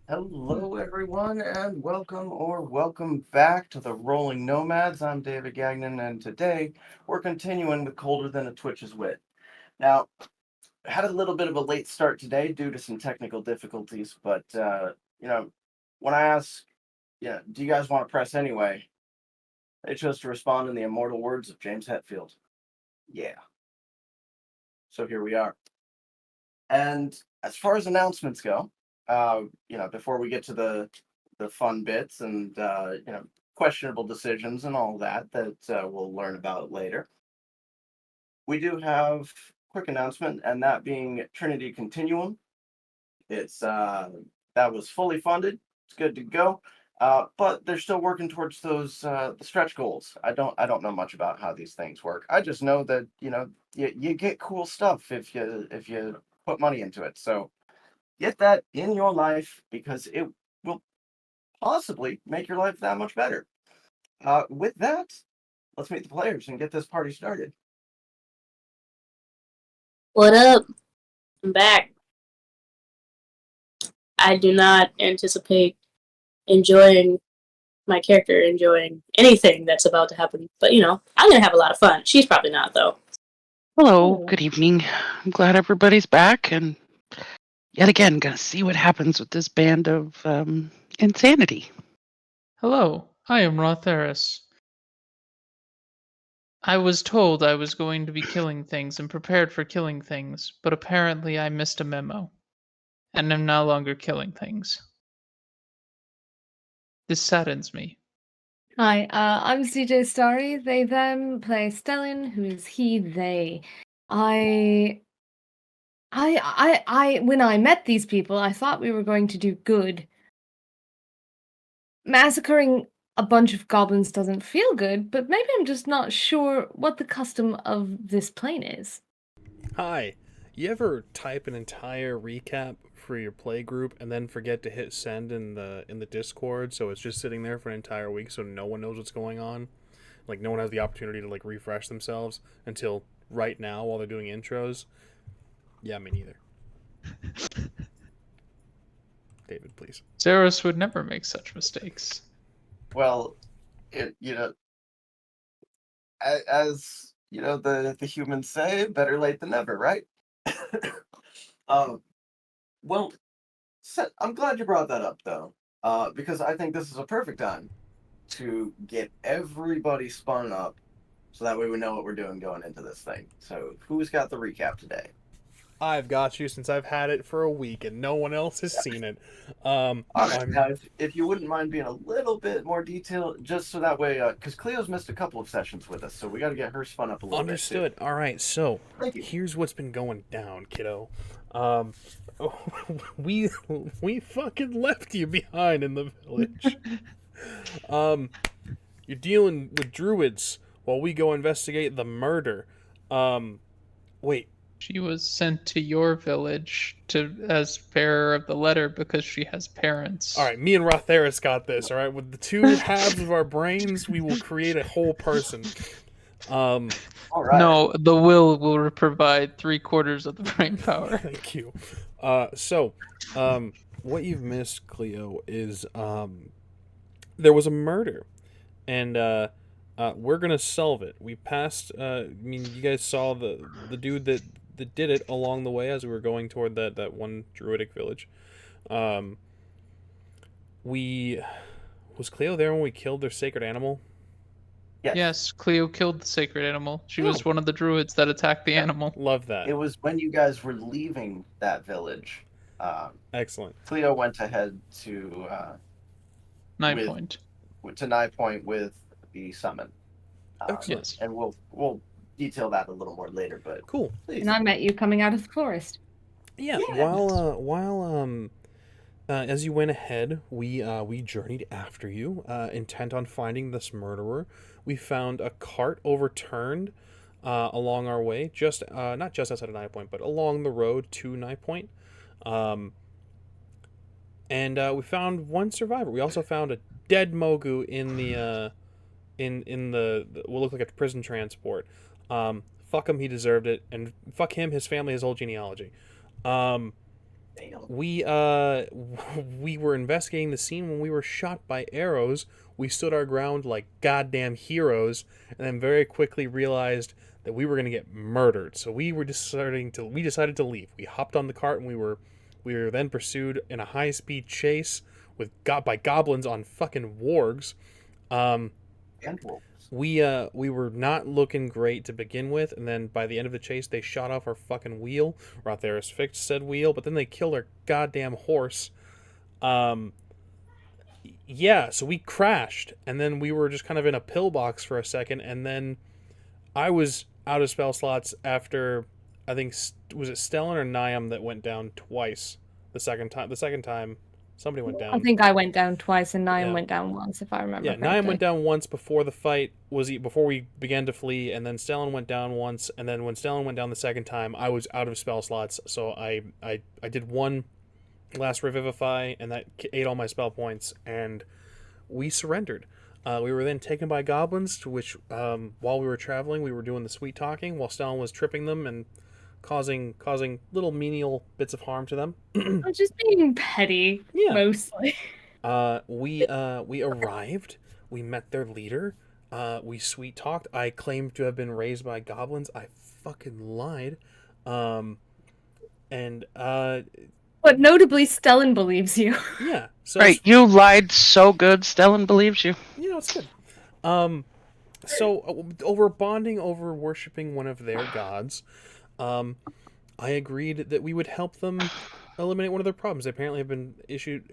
Hello, everyone, and welcome back to the Rolling Nomads. I'm David Gagnon, and today we're continuing with Colder Than a Twitch's Wit. Now, had a little bit of a late start today due to some technical difficulties, but when I asked, do you guys want to press anyway? They chose to respond in the immortal words of James Hetfield. Yeah. So here we are. And as far as announcements go, before we get to the fun bits and questionable decisions and all that we'll learn about later, we do have a quick announcement, and that being Trinity Continuum. It's that was fully funded. It's good to go. But they're still working towards those the stretch goals. I don't know much about how these things work. I just know that you get cool stuff if you put money into it. So get that in your life because it will possibly make your life that much better. With that, let's meet the players and get this party started. What up? I'm back. I do not anticipate enjoying my character enjoying anything that's about to happen, but I'm gonna have a lot of fun. She's probably not, though. Hello, good evening. I'm glad everybody's back, and yet again, gonna see what happens with this band of insanity. Hello, I am RA-THERIS. I was told I was going to be killing things and prepared for killing things, but apparently I missed a memo, and am no longer killing things. This saddens me. Hi, I'm CJSTARRY. They, them, play STELLAN, who is he, they. When I met these people, I thought we were going to do good. Massacring a bunch of goblins doesn't feel good, but maybe I'm just not sure what the custom of this plane is. Hi, you ever type an entire recap for your play group and then forget to hit send in the Discord, so it's just sitting there for an entire week so no one knows what's going on? Like no one has the opportunity to like refresh themselves until right now while they're doing intros? Yeah, me neither. David, please. ZERRIS would never make such mistakes. Well, as the humans say, better late than never, right? Well, I'm glad you brought that up, though, because I think this is a perfect time to get everybody spun up, so that way we know what we're doing going into this thing. So, who's got the recap today? I've got you since I've had it for a week and no one else has seen it. All right, now, if you wouldn't mind being a little bit more detailed, just so that way, because Cleo's missed a couple of sessions with us, so we got to get her spun up a little Understood. bit. Understood. All right, so Thank you. Here's what's been going down, kiddo. We fucking left you behind in the village. You're dealing with druids while we go investigate the murder. Wait. She was sent to your village as bearer of the letter because she has parents. All right, me and RA-THERIS got this. All right, with the two halves of our brains, we will create a whole person. All right. No, the will provide 3/4 of the brain power. Thank you. What you've missed, Clio, is there was a murder, and we're gonna solve it. We passed. You guys saw the dude that did it along the way as we were going toward that one druidic village. Was Clio there when we killed their sacred animal? Yes, Clio killed the sacred animal. She was one of the druids that attacked the animal. Love that. It was when you guys were leaving that village. Excellent. Cleo went ahead to Nigh Point. To Nigh Point with the summon. Excellent. And we'll detail that a little more later. But cool. Please. And I met you coming out of the forest. Yeah. While as you went ahead, we journeyed after you, intent on finding this murderer. We found a cart overturned along our way, not just outside of Nigh Point, but along the road to Nigh Point. And we found one survivor. We also found a dead Mogu in the what looked like a prison transport. Fuck him, he deserved it, and fuck him, his family, his whole genealogy. we we were investigating the scene when we were shot by arrows. We stood our ground like goddamn heroes, and then very quickly realized that we were going to get murdered. So we decided to leave. We hopped on the cart, and we were then pursued in a high-speed chase by goblins on fucking wargs. And wolves. We were not looking great to begin with, and then by the end of the chase, they shot off our fucking wheel. RA-THERIS fixed said wheel, but then they killed our goddamn horse. Yeah, so we crashed, and then we were just kind of in a pillbox for a second, and then I was out of spell slots after, I think, was it STELLAN or NIAM that went down twice? The second time, somebody went down. I think I went down twice and NIAM Yeah. went down once, if I remember Yeah, correctly. NIAM went down once before the fight before we began to flee, and then STELLAN went down once, and then when STELLAN went down the second time, I was out of spell slots, so I did one last revivify, and that ate all my spell points, and we surrendered. We were then taken by goblins, to which while we were traveling, we were doing the sweet talking while STELLAN was tripping them and causing little menial bits of harm to them. I'm just being petty, Yeah. mostly. We arrived. We met their leader. We sweet talked. I claimed to have been raised by goblins. I fucking lied. But notably, Stellan believes you. Yeah. So Right, you lied so good, Stellan believes you. You know, it's good. So over bonding over worshiping one of their gods, I agreed that we would help them eliminate one of their problems. They apparently have been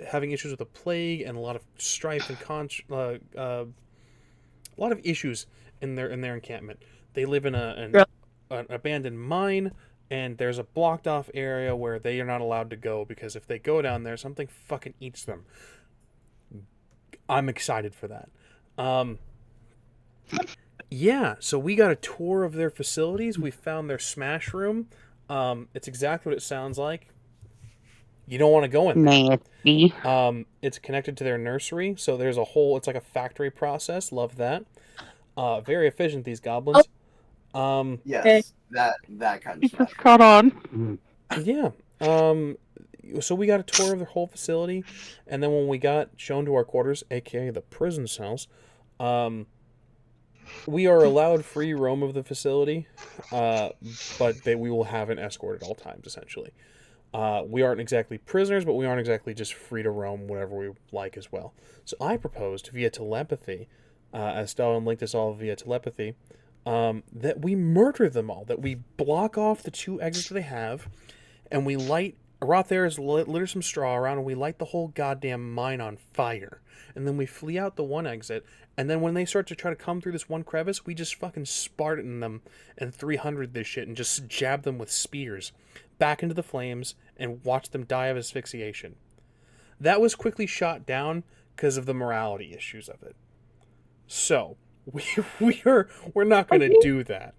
having issues with the plague and a lot of strife and a lot of issues in their encampment. They live in an abandoned mine, and there's a blocked off area where they are not allowed to go because if they go down there, something fucking eats them. I'm excited for that. Yeah, so we got a tour of their facilities. We found their smash room. It's exactly what it sounds like. You don't want to go in there. Nasty. It's connected to their nursery, so there's a whole, it's like a factory process. Love that. Very efficient, these goblins. Yes, that kind of stuff. Caught on. Yeah. So we got a tour of their whole facility, and then when we got shown to our quarters, aka the prison cells, we are allowed free roam of the facility, but we will have an escort at all times, essentially. We aren't exactly prisoners, but we aren't exactly just free to roam whenever we like as well. So I proposed via telepathy, as Stalin linked us all via telepathy, that we murder them all, that we block off the 2 exits they have, and we light, RA-THERIS litter some straw around, and we light the whole goddamn mine on fire. And then we flee out the 1 exit, and then when they start to try to come through this 1 crevice, we just fucking Spartan them and 300 this shit and just jab them with spears back into the flames and watch them die of asphyxiation. That was quickly shot down because of the morality issues of it. So, we're not going to do that.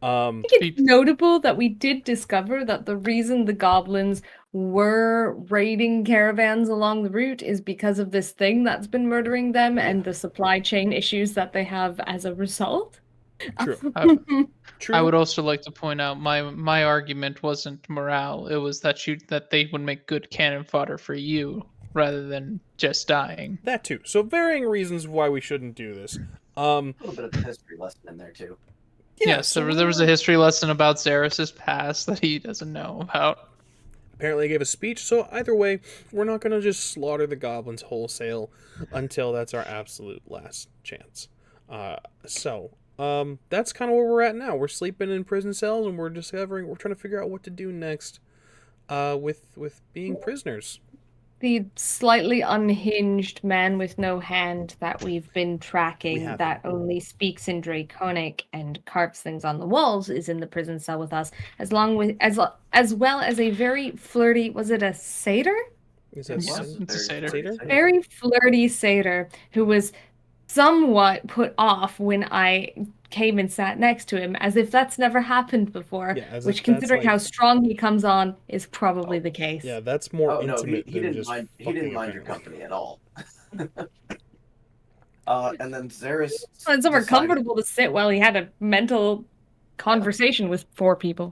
I think it's notable that we did discover that the reason the goblins were raiding caravans along the route is because of this thing that's been murdering them and the supply chain issues that they have as a result. True. True. I would also like to point out my argument wasn't morale. It was that they would make good cannon fodder for you rather than just dying. That too. So varying reasons why we shouldn't do this. A little bit of a history lesson in there too. Yes, there was a history lesson about ZERRIS' past that he doesn't know about. Apparently I gave a speech, so either way, we're not going to just slaughter the goblins wholesale until that's our absolute last chance. That's kind of where we're at now. We're sleeping in prison cells, and we're trying to figure out what to do next with being prisoners. The slightly unhinged man with no hand that we've been tracking that only speaks in Draconic and carves things on the walls is in the prison cell with us, as well as a very flirty, was it a satyr? Is that It's a satyr. Very flirty satyr who was somewhat put off when I came and sat next to him, as if that's never happened before, which, considering how strong he comes on, is probably the case. Yeah, that's more intimate he than didn't just mind. He didn't mind your company at all. And then ZERRIS. It's somewhere comfortable to sit while he had a mental conversation with 4 people.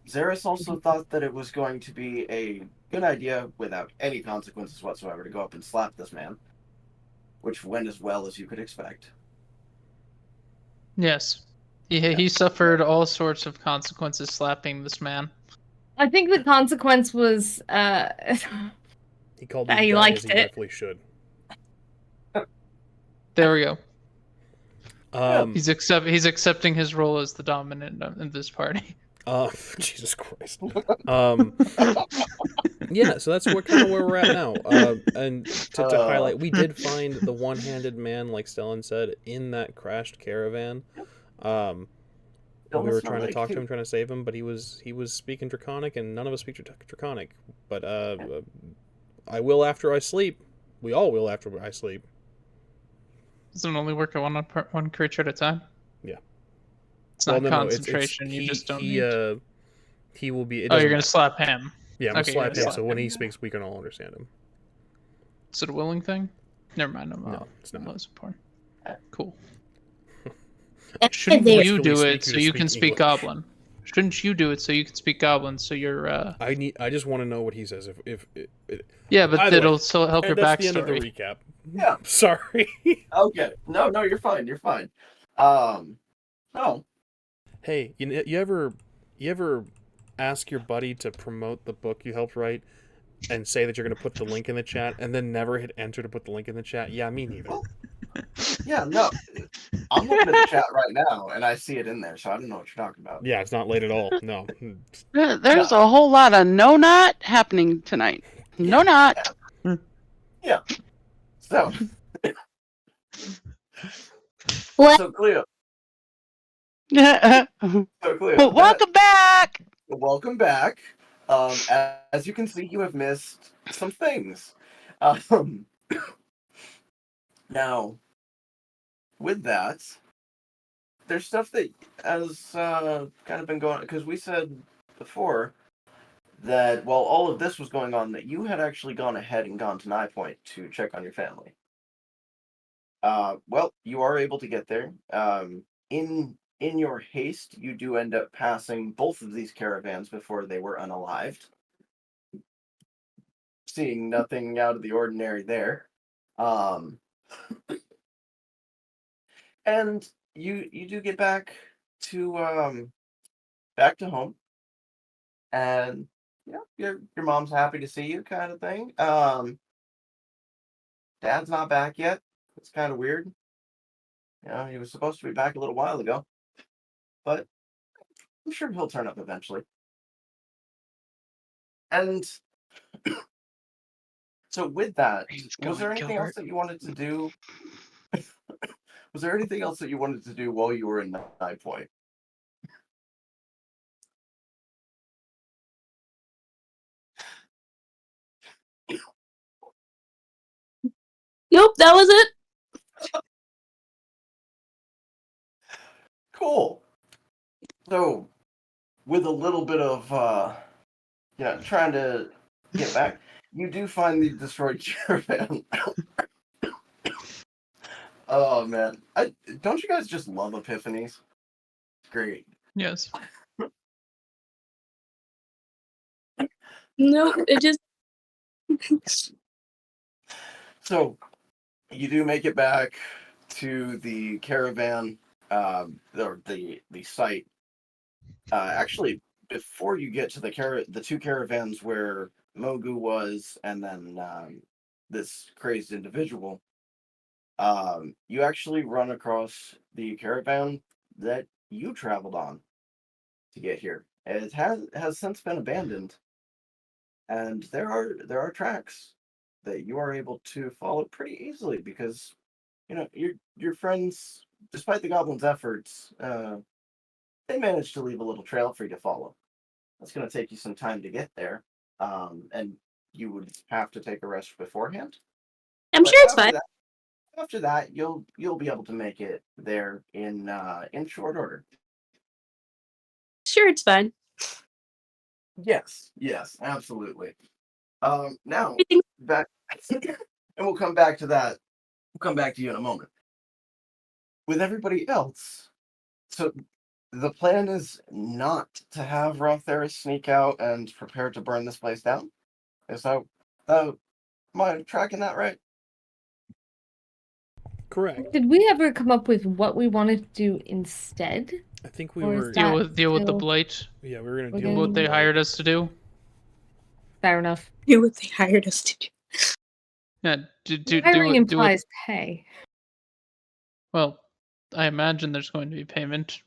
ZERRIS also thought that it was going to be a good idea without any consequences whatsoever to go up and slap this man, which went as well as you could expect. Yes. He suffered all sorts of consequences slapping this man. I think the consequence was He called That me he daddy, liked as he it. rightfully should. There we go. Um, He's accepting his role as the dominant in this party. Jesus Christ. Yeah, so that's kind of where we're at now. And to highlight, we did find the one-handed man, like Stellan said, in that crashed caravan. We were trying to talk to him, trying to save him, but he was speaking Draconic, and none of us speak Draconic. But I will after I sleep. We all will after I sleep. Does it only work on one creature at a time? Yeah. It's not concentration. You just don't need. He will be. Oh, you're gonna slap him. Yeah, I'm gonna slap him. So when him. he speaks, we can all understand him. Is it a willing thing? Never mind. No, it's not. Less important. Cool. Shouldn't Shouldn't you you do it so you can speak Goblin? Shouldn't you do it so you can speak Goblin? So you're. I just want to know what he says. Yeah, but it'll still help your that's backstory. the end of the recap. Yeah. Sorry. Okay. No, you're fine. You're fine. No. Hey, you ever ask your buddy to promote the book you helped write and say that you're going to put the link in the chat and then never hit enter to put the link in the chat? Yeah, me neither. Yeah, no. I'm looking at the chat right now, and I see it in there, so I don't know what you're talking about. Yeah, it's not late at all. No. There's a whole lot of no not happening tonight. No not. Yeah. So. What? So, CLIO. Well, welcome back. Welcome back. As you can see, you have missed some things. Now, with that, there's stuff that has kind of been going on, because we said before that while all of this was going on, that you had actually gone ahead and gone to Nye Point to check on your family. Well, you are able to get there. In your haste, you do end up passing both of these caravans before they were unalived. Seeing nothing out of the ordinary there. And you do get back to home. And yeah, your mom's happy to see you, kind of thing. Dad's not back yet. It's kind of weird. He was supposed to be back a little while ago. But I'm sure he'll turn up eventually. And so with that, was there anything else that you wanted to do? Was there anything else that you wanted to do while you were in Nye Point? Nope, that was it. Cool. So, with a little bit of, trying to get back, you do find the destroyed caravan. Oh, man. Don't you guys just love epiphanies? It's great. Yes. Nope, it just. So, you do make it back to the caravan, or the site. Actually, before you get to the two caravans where Mogu was, and then this crazed individual, you actually run across the caravan that you traveled on to get here. It has since been abandoned, and there are tracks that you are able to follow pretty easily because your friends, despite the goblins' efforts, they managed to leave a little trail for you to follow. That's going to take you some time to get there, and you would have to take a rest beforehand. I'm But sure it's fine. After that, you'll be able to make it there in short order. Sure, it's fine. Yes, absolutely. Now Everything's back, and we'll come back to that. We'll come back to you in a moment. With everybody else, so the plan is not to have RA-THERIS sneak out and prepare to burn this place down. Is that am I tracking that right? Correct. Did we ever come up with what we wanted to do instead? I think we Or is were. that- Deal with the still blight. Yeah, we were gonna We're deal What with they the hired us to do. Fair enough. Do what they hired us to do. Yeah, Hiring do what. implies pay. Well, I imagine there's going to be payment.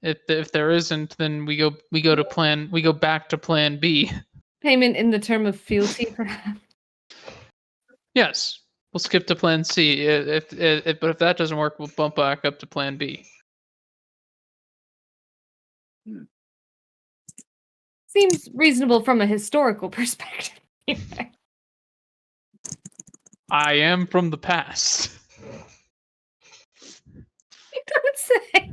If there isn't, then we go back to plan B. Payment in the term of fealty, perhaps. Yes, we'll skip to plan C. But if that doesn't work, we'll bump back up to plan B. Seems reasonable from a historical perspective. I am from the past. Don't say.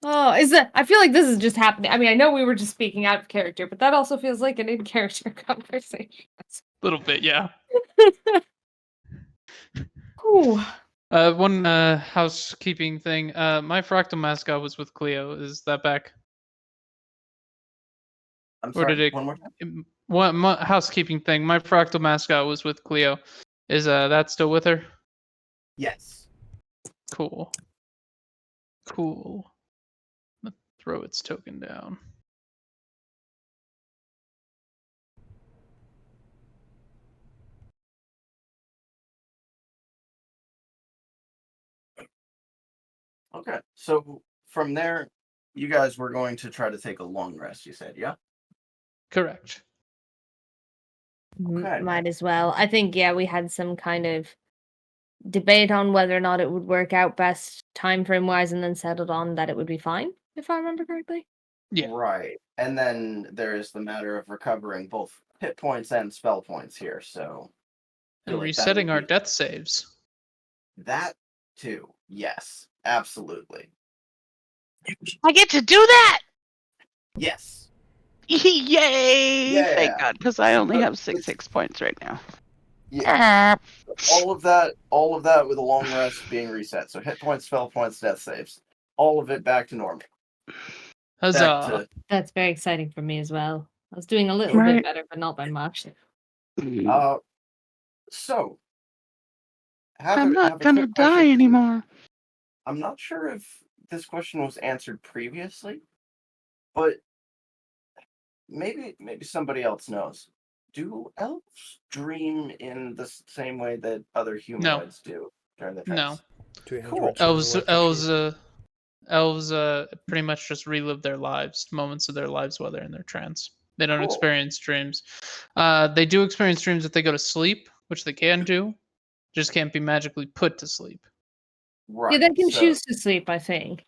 Oh, is that? I feel like this is just happening. I mean, I know we were just speaking out of character, but that also feels like an in-character conversation. A little bit, yeah. Ooh. One housekeeping thing. My fractal mascot was with CLIO. Is that back? I'm Or sorry. did it? One more time. One housekeeping thing. My fractal mascot was with CLIO. Is that still with her? Yes. Cool. Cool. Let's throw its token down. Okay. So from there, you guys were going to try to take a long rest. You said, yeah. Correct. Okay. Might as well. I think, yeah, we had some kind of debate on whether or not it would work out best time frame wise, and then settled on that it would be fine, if I remember correctly. Yeah. Right. And then there is the matter of recovering both hit points and spell points here. So I feel And like that resetting would our be- death saves. That too. Yes. Absolutely. I get to do that! Yes. Yay! Yeah. Thank God, because I only have It's- 6 points right now. Yeah. Ah. All of that with a long rest being reset. So hit points, spell points, death saves. All of it back to normal. Back Huzzah! to That's very exciting for me as well. I was doing a little bit Right. better, but not by much. so I'm not have a gonna quick die question. anymore. I'm not sure if this question was answered previously, but maybe somebody else knows. Do elves dream in the same way that other humanoids do during their No. trance? Cool. Elves pretty much just relive their lives, moments of their lives while they're in their trance. They don't Cool. experience dreams. They do experience dreams if they go to sleep, which they can do. Just can't be magically put to sleep. Right. Yeah, they can so- choose to sleep, I think.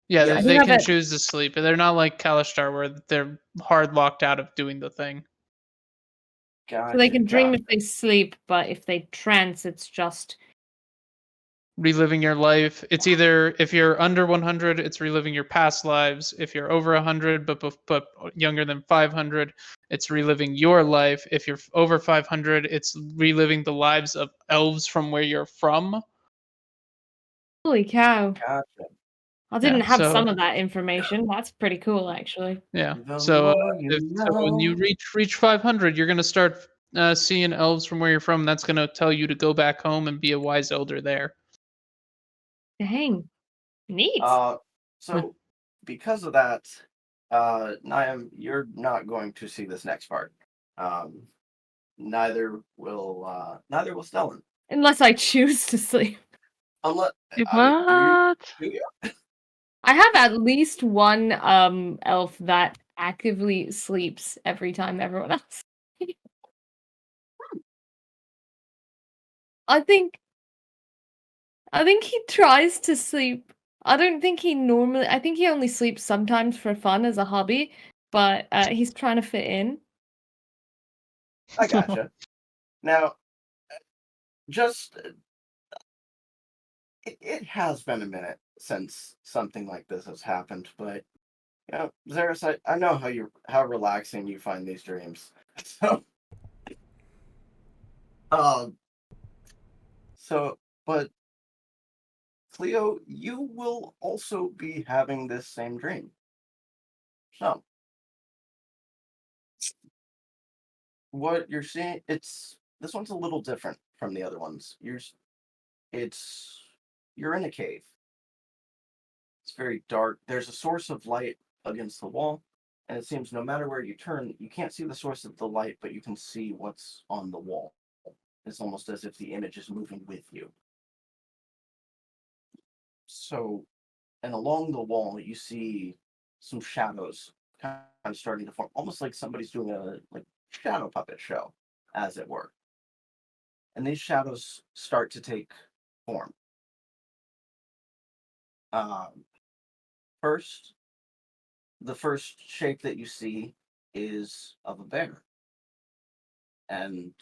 Yeah, Yeah, they I can have it- choose to sleep, but they're not like Kalishtar where they're hard locked out of doing the thing. So they can dream gotcha. if they sleep, but if they trance, it's just Reliving your life. It's either if you're under 100, it's reliving your past lives. If you're over 100 but younger than 500, it's reliving your life. If you're over 500, it's reliving the lives of elves from where you're from. holy cow. Gotcha. I didn't Yeah, have so- some of that information. That's pretty cool, actually. Yeah. The So, more you so when you know. reach 500, you're gonna start seeing elves from where you're from. That's gonna tell you to go back home and be a wise elder there. Dang. Neat. So because of that, Niam, you're not going to see this next part. Neither will Stellan. Unless I choose to sleep. Unless What? do you? I have at least one elf that actively sleeps every time everyone else. I think he tries to sleep. I don't think he normally. I think he only sleeps sometimes for fun as a hobby, but he's trying to fit in. I gotcha. Now, just it has been a minute since something like this has happened, but you know, ZERRIS, I know how relaxing you find these dreams. But CLIO, you will also be having this same dream. So, what you're seeing, this one's a little different from the other ones. You're in a cave. It's very dark. There's a source of light against the wall, and it seems no matter where you turn, you can't see the source of the light, but you can see what's on the wall. It's almost as if the image is moving with you. So, and along the wall, you see some shadows kind of starting to form, almost like somebody's doing a shadow puppet show, as it were. And these shadows start to take form. The first shape that you see is of a bear. And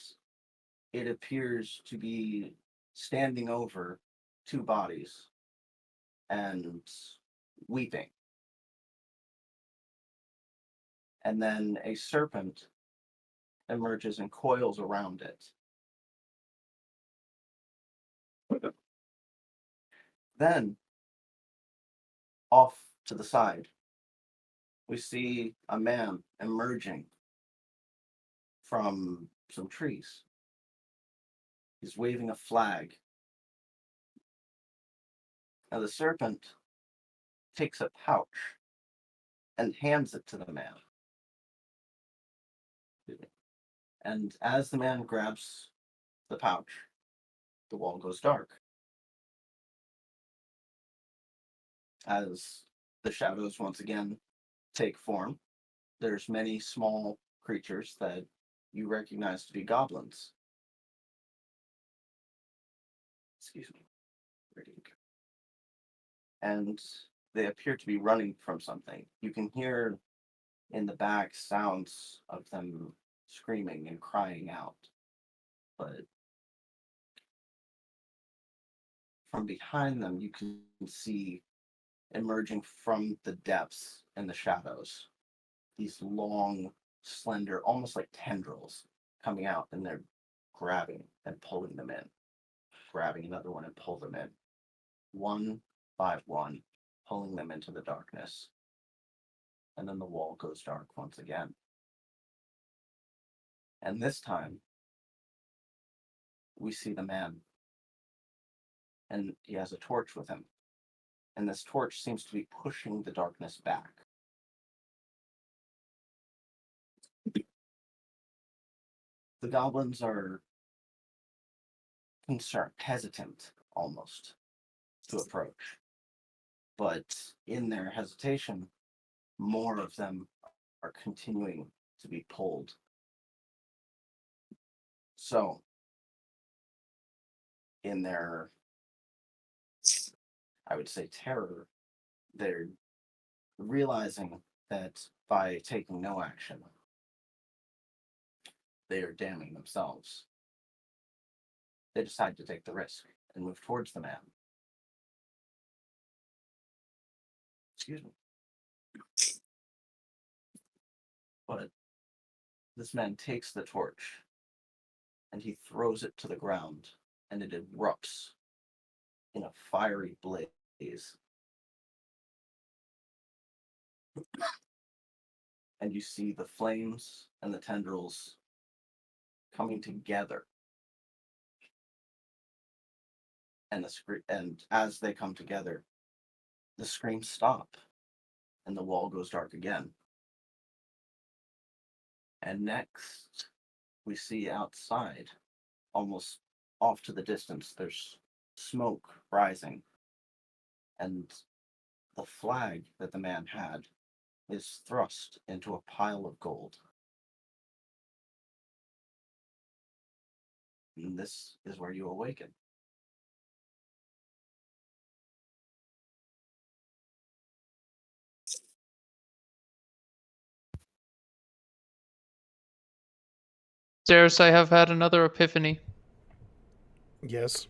it appears to be standing over two bodies and weeping. And then a serpent emerges and coils around it. Then, off to the side, we see a man emerging from some trees. He's waving a flag. Now the serpent takes a pouch and hands it to the man. And as the man grabs the pouch, the wall goes dark. As the shadows once again take form, there's many small creatures that you recognize to be goblins. Excuse me. And they appear to be running from something. You can hear in the back sounds of them screaming and crying out. But from behind them, you can see emerging from the depths and the shadows these long, slender, almost like tendrils coming out, and they're grabbing and pulling them in, grabbing another one and pull them in, one by one, pulling them into the darkness. And then the wall goes dark once again. And this time, we see the man, and he has a torch with him. And this torch seems to be pushing the darkness back. The goblins are concerned, hesitant almost to approach. But in their hesitation, more of them are continuing to be pulled. So, in their, I would say, terror, they're realizing that by taking no action, they are damning themselves. They decide to take the risk and move towards the man. Excuse me. But this man takes the torch and he throws it to the ground, and it erupts in a fiery blaze. And you see the flames and the tendrils coming together. And as they come together, the screams stop and the wall goes dark again. And next, we see outside, almost off to the distance, there's smoke rising. And the flag that the man had is thrust into a pile of gold. And this is where you awaken. ZERRIS, I have had another epiphany. Yes.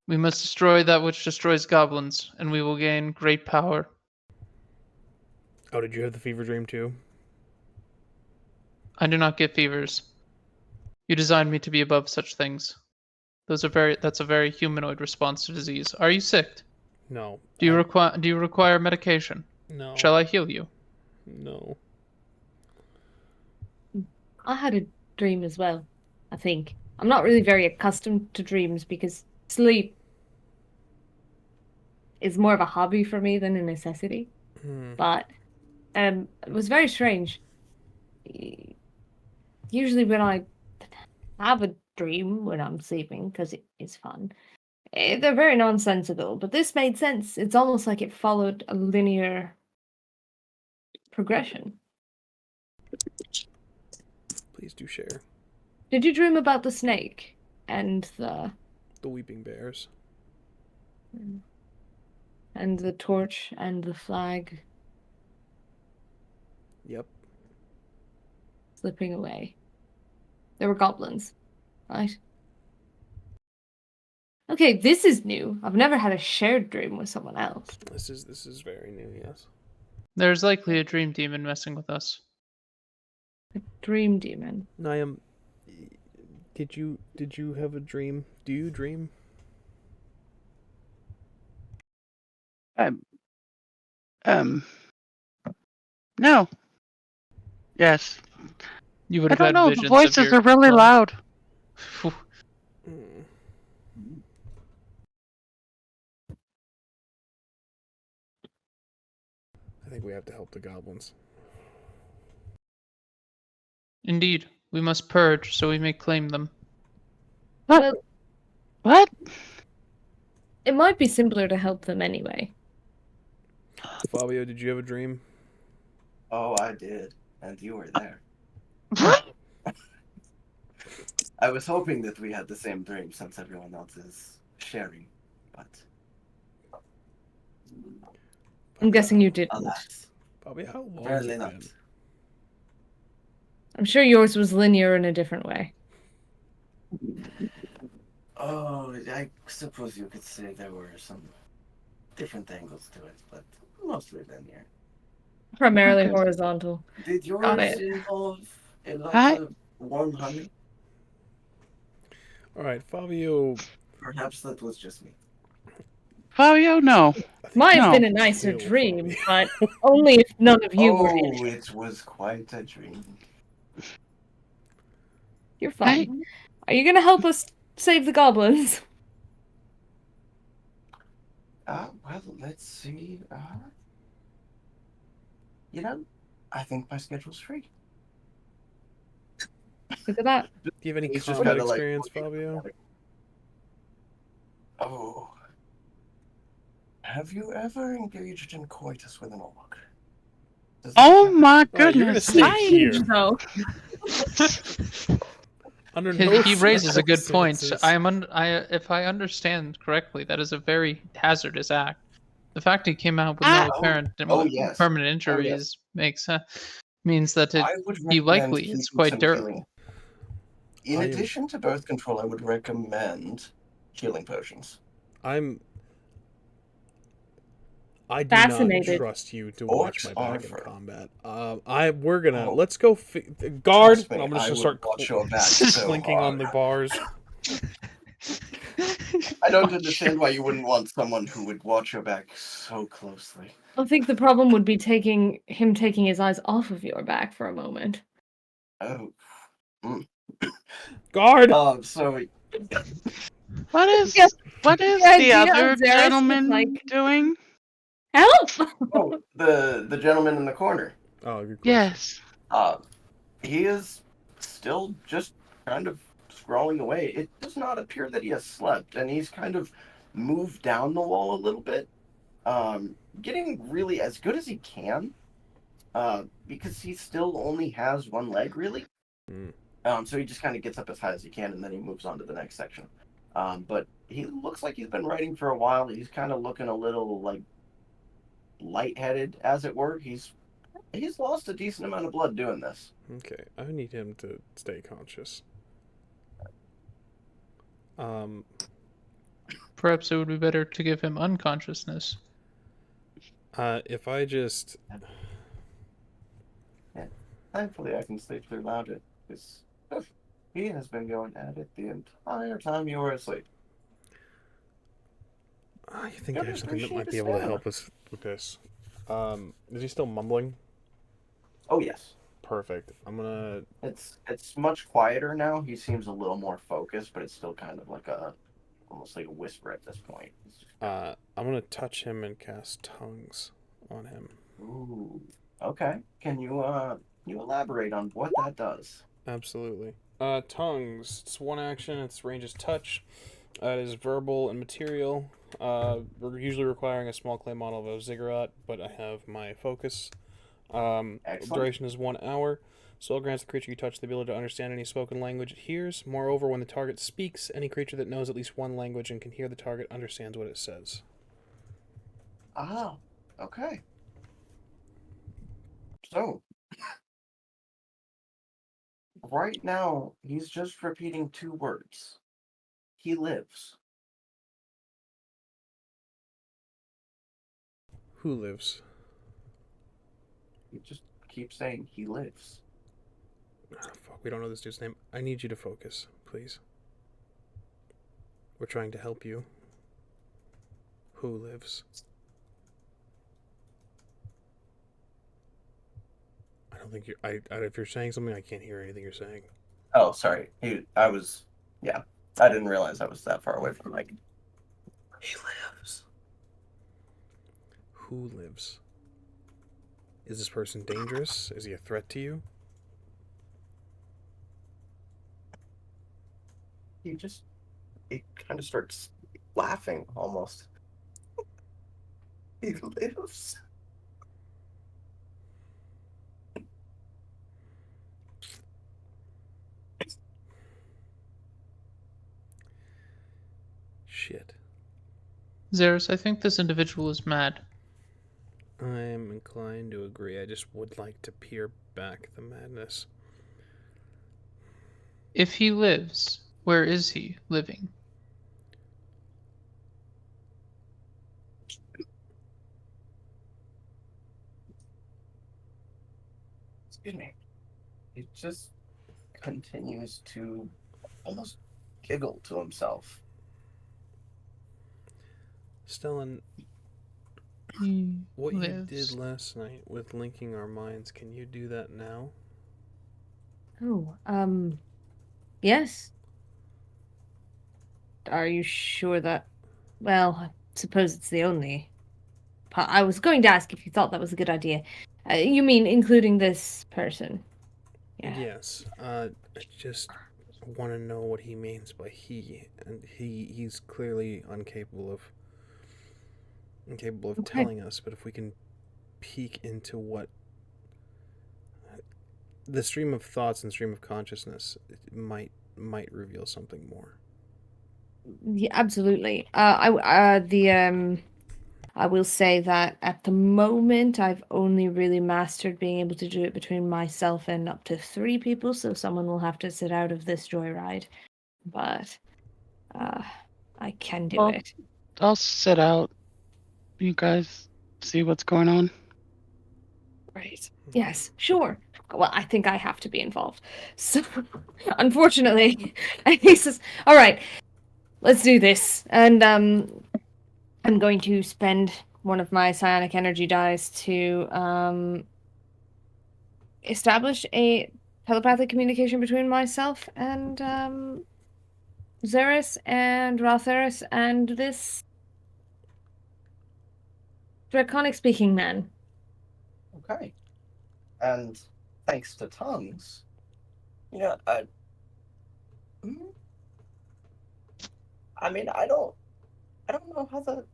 We must destroy that which destroys goblins, and we will gain great power. Oh, did you have the fever dream too? I do not get fevers. You designed me to be above such things. That's a very humanoid response to disease. Are you sick? No. Do you require medication? No. Shall I heal you? No. I had a dream as well, I think. I'm not really very accustomed to dreams because sleep is more of a hobby for me than a necessity. But it was very strange. Usually when I have a dream when I'm sleeping, because it's fun, they're very nonsensical, but this made sense. It's almost like it followed a linear progression. Please do share. Did you dream about the snake and the Weeping bears. and the torch and the flag Yep. slipping away? There were goblins, right? Okay, this is new. I've never had a shared dream with someone else. This is very new, yes. There's likely a dream demon messing with us. A dream demon. NIAM, did you have a dream? Do you dream? No. Yes. You would I have don't had know. The visions voices of your are really clone. loud. Hmm. I think we have to help the goblins. Indeed, we must purge so we may claim them. What? Well, What? it might be simpler to help them anyway. Fabio, did you have a dream? Oh, I did, and you were there. What? I was hoping that we had the same dream since everyone else is sharing, but I'm guessing you didn't. alas, Fabio, how long has apparently it not. been? I'm sure yours was linear in a different way. Oh, I suppose you could say there were some different angles to it, but mostly linear. Primarily Okay. horizontal. Did yours Got it. involve a lot Hi. of warm honey? Alright, Fabio. Perhaps that was just me. Fabio, no. I think Might have No. been a nicer Deal with dream, Fabio. but only if none of you were in Oh, it. it was quite a dream. You're fine. Are you gonna help us save the goblins? Well, let's see. You know, I think my schedule's free. Look at that. Do you have any He's just combat kinda like experience, looking Fabio? at it. Oh. Have you ever engaged in coitus with an orc? Does that Oh count? my Alright, you're gonna goodness. stay here. Though. Under He, no he raises a good point. circumstances. If I understand correctly, that is a very hazardous act. The fact he came out with Ah. no apparent Yes. permanent Oh, injuries means that I would he recommend likely keeping is quite some durable. healing. In I am- addition to birth control, I would recommend healing potions. I do Fascinated. not trust you to watch my Orcs are back in fur. combat. We're gonna Oh. let's go guard. Trust me, I'm I just gonna would start watch your back so clinking on hard. the bars. I don't understand why you wouldn't want someone who would watch your back so closely. I think the problem would be taking his eyes off of your back for a moment. Oh. Guard. So What is Yes. what is The the idea of other Zerris is gentleman like- doing? Help! oh, the gentleman in the corner. Oh, good question. Yes. He is still just kind of scrolling away. It does not appear that he has slept, and he's kind of moved down the wall a little bit, getting really as good as he can, because he still only has one leg, really. So he just kind of gets up as high as he can, and then he moves on to the next section. But he looks like he's been writing for a while. He's kind of looking a little, like, lightheaded, as it were. He's lost a decent amount of blood doing this. Okay, I need him to stay conscious. Perhaps it would be better to give him unconsciousness. If I just Thankfully, I can sleep throughout it, because he has been going at it the entire time you were asleep. I think I Gotta have something that appreciate might his be able to stamina. help us with this. Is he still mumbling? Oh, yes. Perfect. I'm gonna. It's much quieter now. He seems a little more focused, but it's still kind of like almost like a whisper at this point. I'm gonna touch him and cast tongues on him. Ooh. Okay. Can you elaborate on what that does? Absolutely. Tongues. It's one action. Its range is touch. It is verbal and material. We're usually requiring a small clay model of a ziggurat, but I have my focus. Excellent. Duration is 1 hour. Spell grants the creature you touch the ability to understand any spoken language it hears. Moreover, when the target speaks, any creature that knows at least one language and can hear the target understands what it says. Ah, okay. So, right now, he's just repeating 2 words. He lives. Who lives? He just keeps saying he lives. Oh, fuck, we don't know this dude's name. I need you to focus, please. We're trying to help you. Who lives? I don't think you. If you're saying something, I can't hear anything you're saying. Oh, sorry. Yeah. I didn't realize I was that far away from the mic. He lives. Who lives? Is this person dangerous? Is he a threat to you? He kind of starts laughing almost. He lives. Shit. ZERRIS, I think this individual is mad. I'm inclined to agree. I just would like to peer back the madness. If he lives, where is he living? Excuse me. He just continues to almost giggle to himself. Stellan, He what lives. you did last night with linking our minds, can you do that now? Oh, yes. Are you sure that? Well, I suppose it's the only part. I was going to ask if you thought that was a good idea. You mean including this person? Yeah. Yes. I just want to know what he means by he, and he's clearly incapable of Okay. telling us. But if we can peek into what the stream of thoughts and stream of consciousness, it might reveal something more. Yeah, absolutely. I will say that at the moment I've only really mastered being able to do it between myself and up to 3 people, so someone will have to sit out of this joyride. But I can do Well, it. I'll sit out. You guys see what's going on? Right. Yes, sure. Well, I think I have to be involved. So, unfortunately, he says, all right, let's do this. And I'm going to spend one of my psionic energy dice to establish a telepathic communication between myself and ZERRIS and RA-THERIS and this draconic-speaking man. Okay. And thanks to tongues, I mean, I don't know how the.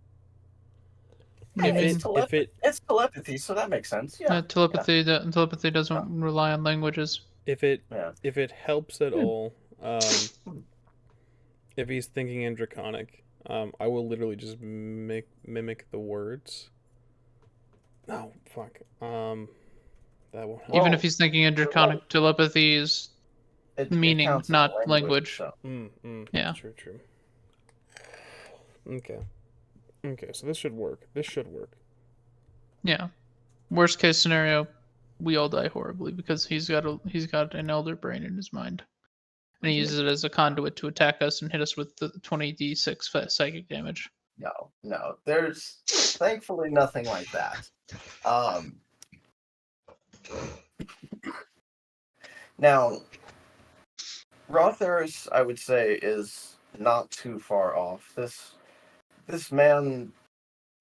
It's telepathy, so that makes sense. Yeah. Telepathy. Telepathy doesn't rely on languages. If it helps at all, if he's thinking in Draconic, I will literally just mimic the words. No, fuck. That won't help. Even if he's thinking in Draconic, telepathy is meaning, not language. So. Yeah. True. Okay, so this should work. Yeah. Worst case scenario, we all die horribly because he's got an elder brain in his mind, and he uses it as a conduit to attack us and hit us with the 20d6 psychic damage. No, there's thankfully nothing like that. Now, RA-THERIS, I would say, is not too far off. This man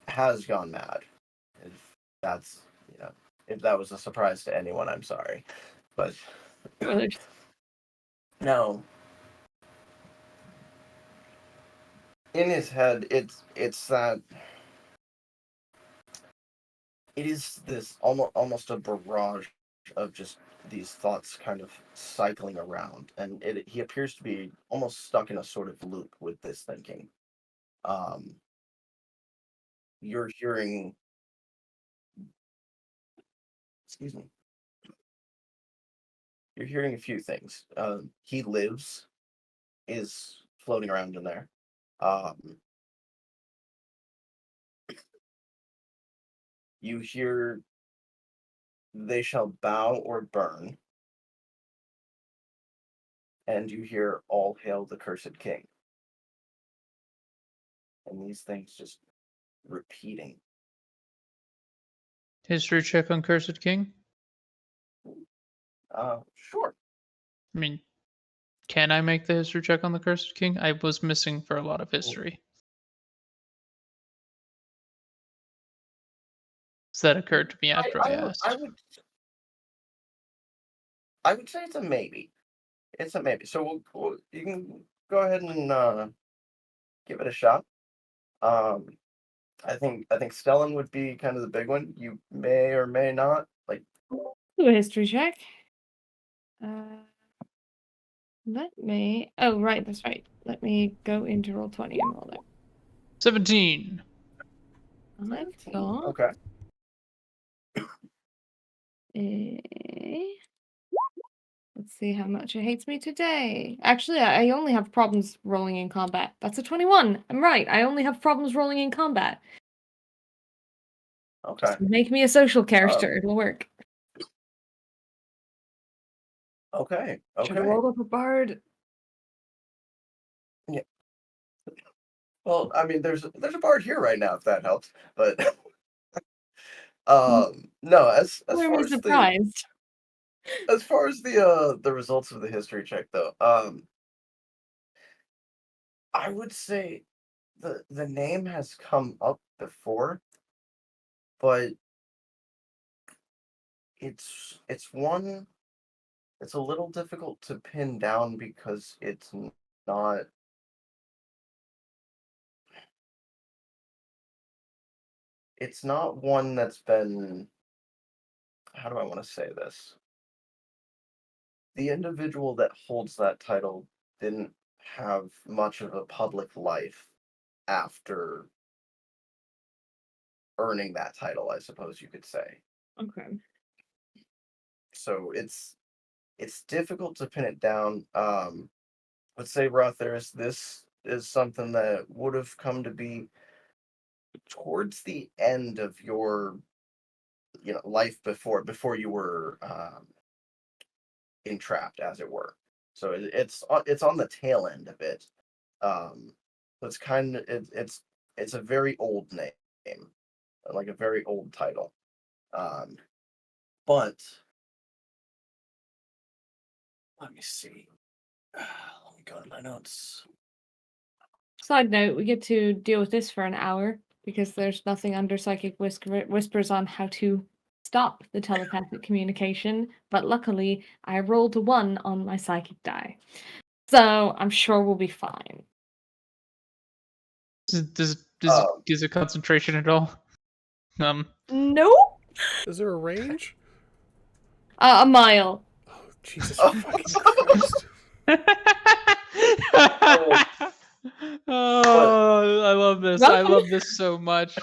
has gone mad. If that's, if that was a surprise to anyone, I'm sorry. But no, in his head, it's that it is this almost a barrage of just these thoughts kind of cycling around, and he appears to be almost stuck in a sort of loop with this thinking. You're hearing, excuse me, you're hearing a few things. He lives is floating around in there. You hear, they shall bow or burn, and you hear, all hail the cursed king. And these things just repeating. History check on Cursed King. Sure. I mean, can I make the history check on the Cursed King? I was missing for a lot of history. So that occurred to me after I asked. I would say it's a maybe. It's a maybe. So you can go ahead and give it a shot. I think Stellan would be kind of the big one. You may or may not like. Do a history check. Let me. Oh, right, that's right. Let me go into Roll20 and roll it. 17. I've got Okay. let's see how much it hates me today. Actually, I only have problems rolling in combat. That's a 21. I'm right. I only have problems rolling in combat. Okay. Just make me a social character. It'll work. Okay. Should I roll up a bard? Yeah. Well, I mean, there's a bard here right now, if that helps. But no, as far as surprised. As far as the results of the history check, though, I would say the name has come up before, but it's one. It's a little difficult to pin down because it's not. It's not one that's been. How do I want to say this? The individual that holds that title didn't have much of a public life after earning that title, I suppose you could say. Okay. So it's difficult to pin it down. Let's say, RA-THERIS, this is something that would have come to be towards the end of your life before you were entrapped, as it were. So it's on the tail end of it. It's kind of it's a very old name, like a very old title. But let me see. Let me go to my notes. Side note, we get to deal with this for an hour because there's nothing under Psychic Whispers on how to stop the telepathic communication, but luckily I rolled a 1 on my psychic die. So I'm sure we'll be fine. Does it gives it concentration at all? Nope. Is there a range? A mile. Oh, Jesus fucking Christ. Oh, I love this. I love this so much.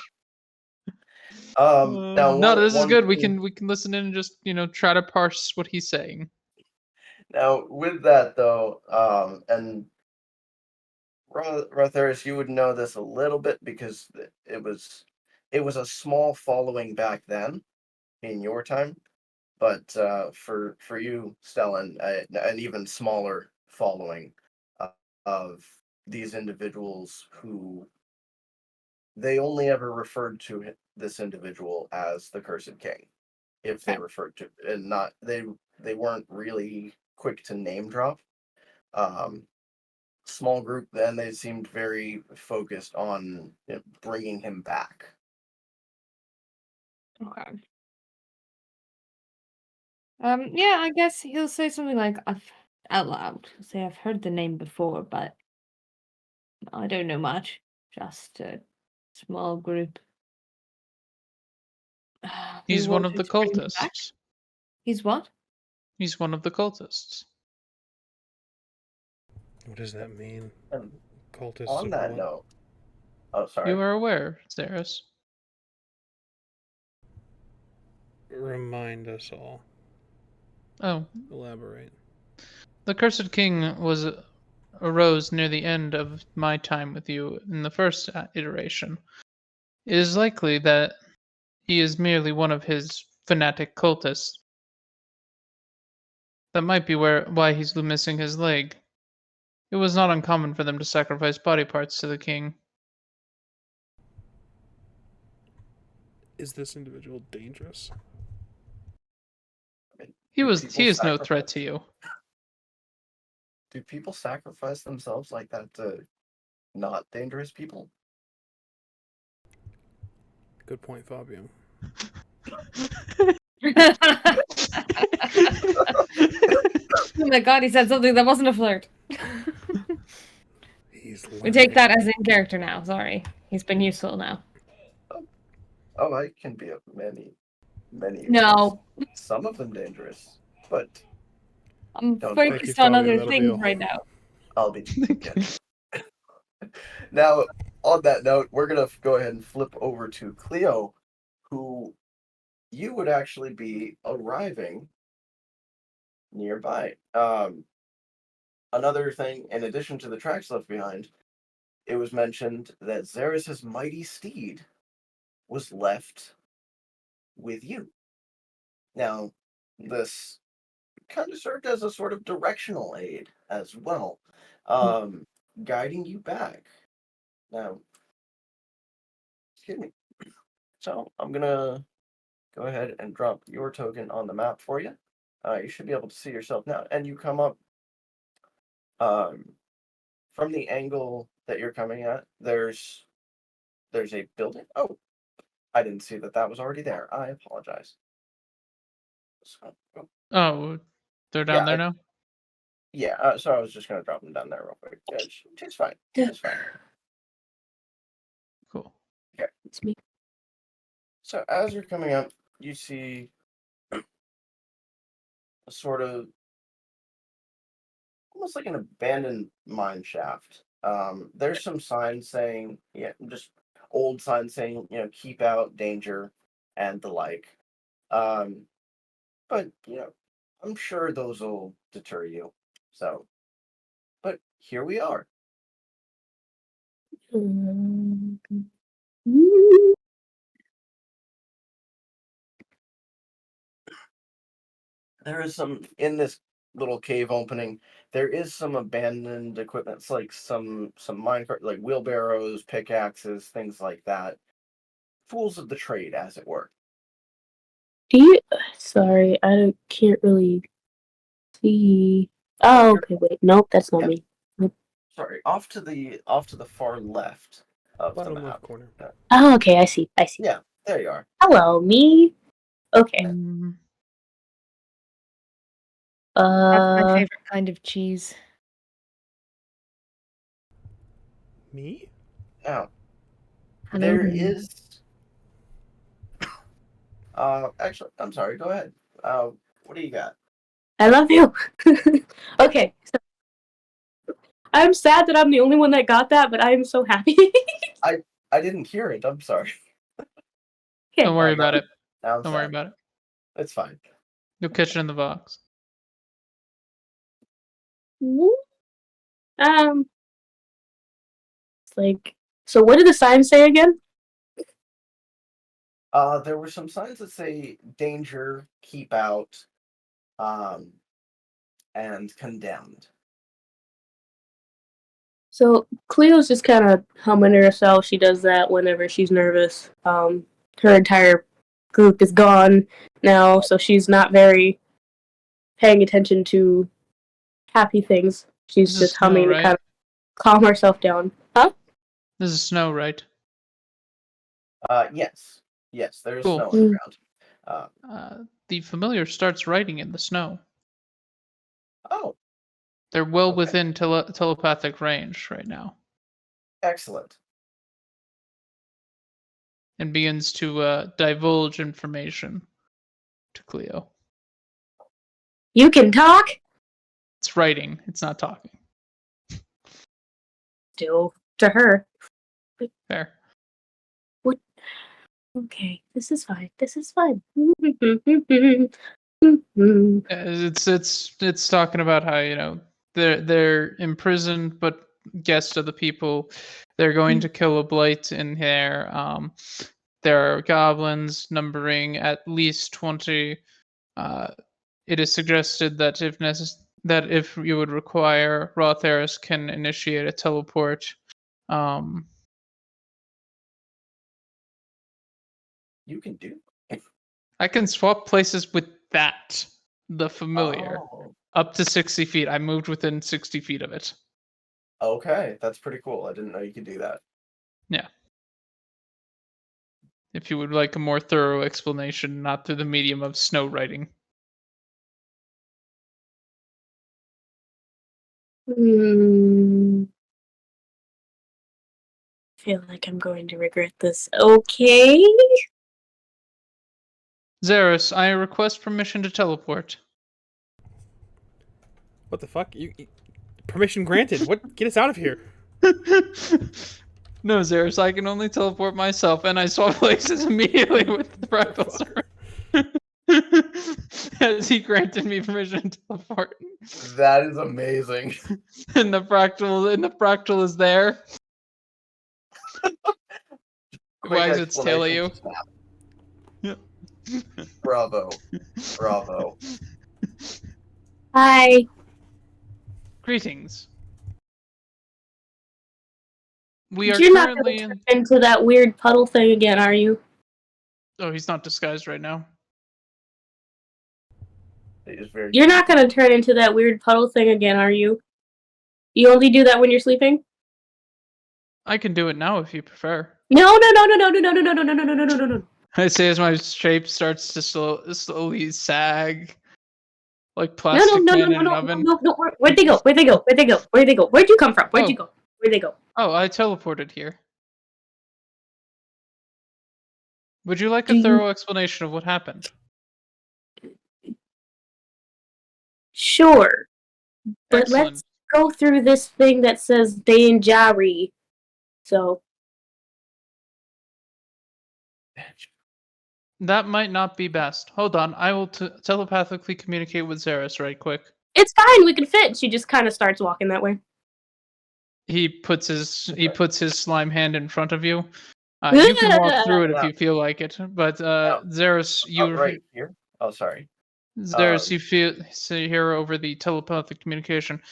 This is good. We can listen in and just try to parse what he's saying. Now, with that though, and RA-THERIS, you would know this a little bit because it was a small following back then in your time, but for you, Stellan, an even smaller following of these individuals who they only ever referred to this individual as the Cursed King, if they referred to, and not they weren't really quick to name drop. Small group, then they seemed very focused on bringing him back. Okay. Yeah, I guess he'll say something like, out loud. He'll say, I've heard the name before, but I don't know much. Just a small group. We He's one of wanted the to bring him back. cultists. He's what? He's one of the cultists. What does that mean? And Cultists on of that what? note, oh sorry, You are aware, ZERRIS. Remind us all. Oh, Elaborate. the Cursed King arose near the end of my time with you in the first iteration. It is likely that he is merely one of his fanatic cultists. That might be why he's missing his leg. It was not uncommon for them to sacrifice body parts to the king. Is this individual dangerous? He Do is people no threat to you. Do people sacrifice themselves like that to not dangerous people? Good point, Fabio. Oh my god, he said something that wasn't a flirt. We take that as in character now, sorry. He's been useful now. Oh, I can be of many No. uses. Some of them dangerous, but I'm Don't focused Fabio, on other that'll be things all. right now. I'll be Now, on that note, we're gonna go ahead and flip over to CLIO, who you would actually be arriving nearby. Another thing, in addition to the tracks left behind, it was mentioned that ZERRIS' mighty steed was left with you. Now, this kind of served as a sort of directional aid as well, guiding you back. Now, excuse me. So I'm gonna go ahead and drop your token on the map for you. You should be able to see yourself now, and you come up from the angle that you're coming at. There's a building. Oh, I didn't see that was already there. I apologize. So, Oh, they're down there now? yeah, so I was just gonna drop them down there real quick. It's fine. It's fine. Cool. It's me. So as you're coming up, you see a sort of almost like an abandoned mine shaft. There's some signs saying, just old signs saying, keep out, danger, and the like. But I'm sure those will deter you. So, but here we are. There is some in this little cave opening. There is some abandoned equipment, it's like some minecart, like wheelbarrows, pickaxes, things like that. Fools of the trade, as it were. Sorry, I can't really see. Oh, okay, wait. Nope, that's not me. Sorry, off to the far left of the Bottom map. left corner. Oh, okay, I see. Yeah, there you are. Hello, me. Okay. That's my favorite kind of cheese. Me? Now, Hello. there is. Actually, I'm sorry. Go ahead. What do you got? I love you. Okay. So I'm sad that I'm the only one that got that, but I am so happy. I didn't hear it. I'm sorry. Okay. Don't worry about it. Now I'm Don't worry sad. about it. It's fine. You'll catch it in the box. It's like, so what did the sign say again? There were some signs that say danger, keep out, and condemned. So Cleo's just kind of humming to herself. She does that whenever she's nervous. Her entire group is gone now, so she's not very paying attention to happy things. She's This is just humming snow, to right? kind of calm herself down. Huh? This is snow, right? Yes. Yes, there is Cool. snow on the ground. The familiar starts writing in the snow. Oh, They're well Okay. within telepathic range right now, excellent. and begins to divulge information to CLIO. You can talk? It's writing. It's not talking. Still to her. Fair. Okay, this is fine. This is fine. It's talking about how they're imprisoned but guests of the people. They're going to kill a blight in here. There are goblins numbering at least 20. It is suggested that if you would require, RA-THERIS can initiate a teleport. You can do. I can swap places with the familiar, Oh, up to 60 feet. I moved within 60 feet of it. okay, that's pretty cool. I didn't know you could do that. Yeah. If you would like a more thorough explanation, not through the medium of snow writing. Feel like I'm going to regret this. Okay. ZERRIS, I request permission to teleport. What the fuck? Permission granted. What? Get us out of here. No, ZERRIS, I can only teleport myself, and I swap places immediately with the fractal sir. As he granted me permission to teleport. That is amazing. And the fractal is there. Quick Wags its tail at you. explanation, snap. Yep. Bravo. Bravo. Hi. Greetings. We are You're not currently going in. to turn into that weird puddle thing again, are you? Oh, he's not disguised right now. It is very. You're not going to turn into that weird puddle thing again, are you? You only do that when you're sleeping? I can do it now if you prefer. No. I say as my shape starts to slowly sag, like No. plastic man in an oven. Where'd they go? Where'd you come from? Where'd you go? Where'd they go? Oh, I teleported here. Would you like Do a you- thorough explanation of what happened? Sure. But Excellent. let's go through this thing that says Danjari. So, That might not be best. Hold on, I will telepathically communicate with ZERRIS right quick. it's fine, we can fit. She just kind of starts walking that way. He puts his slime hand in front of you. You can walk through it if you feel like it, but ZERRIS, right here. Oh, sorry. ZERRIS, you hear over the telepathic communication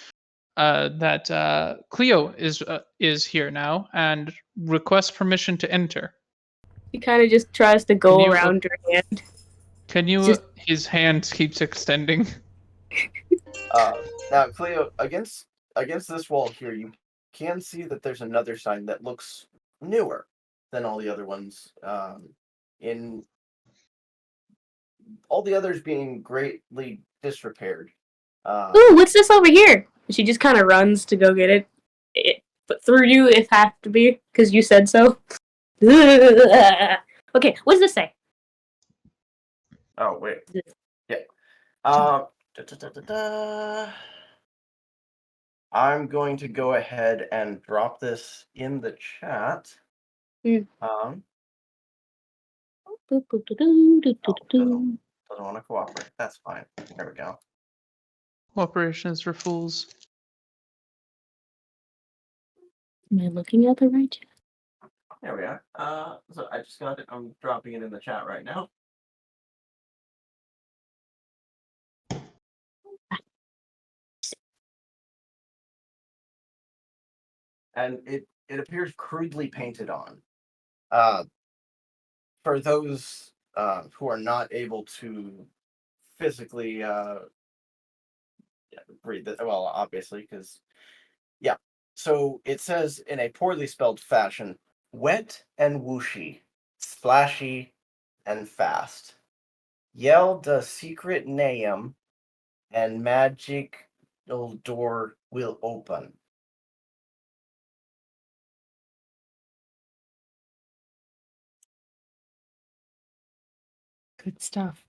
that CLIO is here now and requests permission to enter. He kind of just tries to go around her hand. Can you? Just- His hand keeps extending. Now, Cleo, against this wall here, you can see that there's another sign that looks newer than all the other ones. In all the others being greatly disrepaired. Ooh, what's this over here? She just kind of runs to go get it. But through you, it has to be, because you said so. Okay, what does this say? Oh, wait. Yeah. I'm going to go ahead and drop this in the chat. Mm. Doesn't want to cooperate. That's fine. There we go. Cooperation is for fools. Am I looking at the right chat? There we are. So I just got it. I'm dropping it in the chat right now. And it appears crudely painted on. For those who are not able to physically read this. Well, obviously, because yeah. So it says in a poorly spelled fashion, wet and whooshy, splashy and fast. Yell the secret NIAM and magic door will open. Good stuff.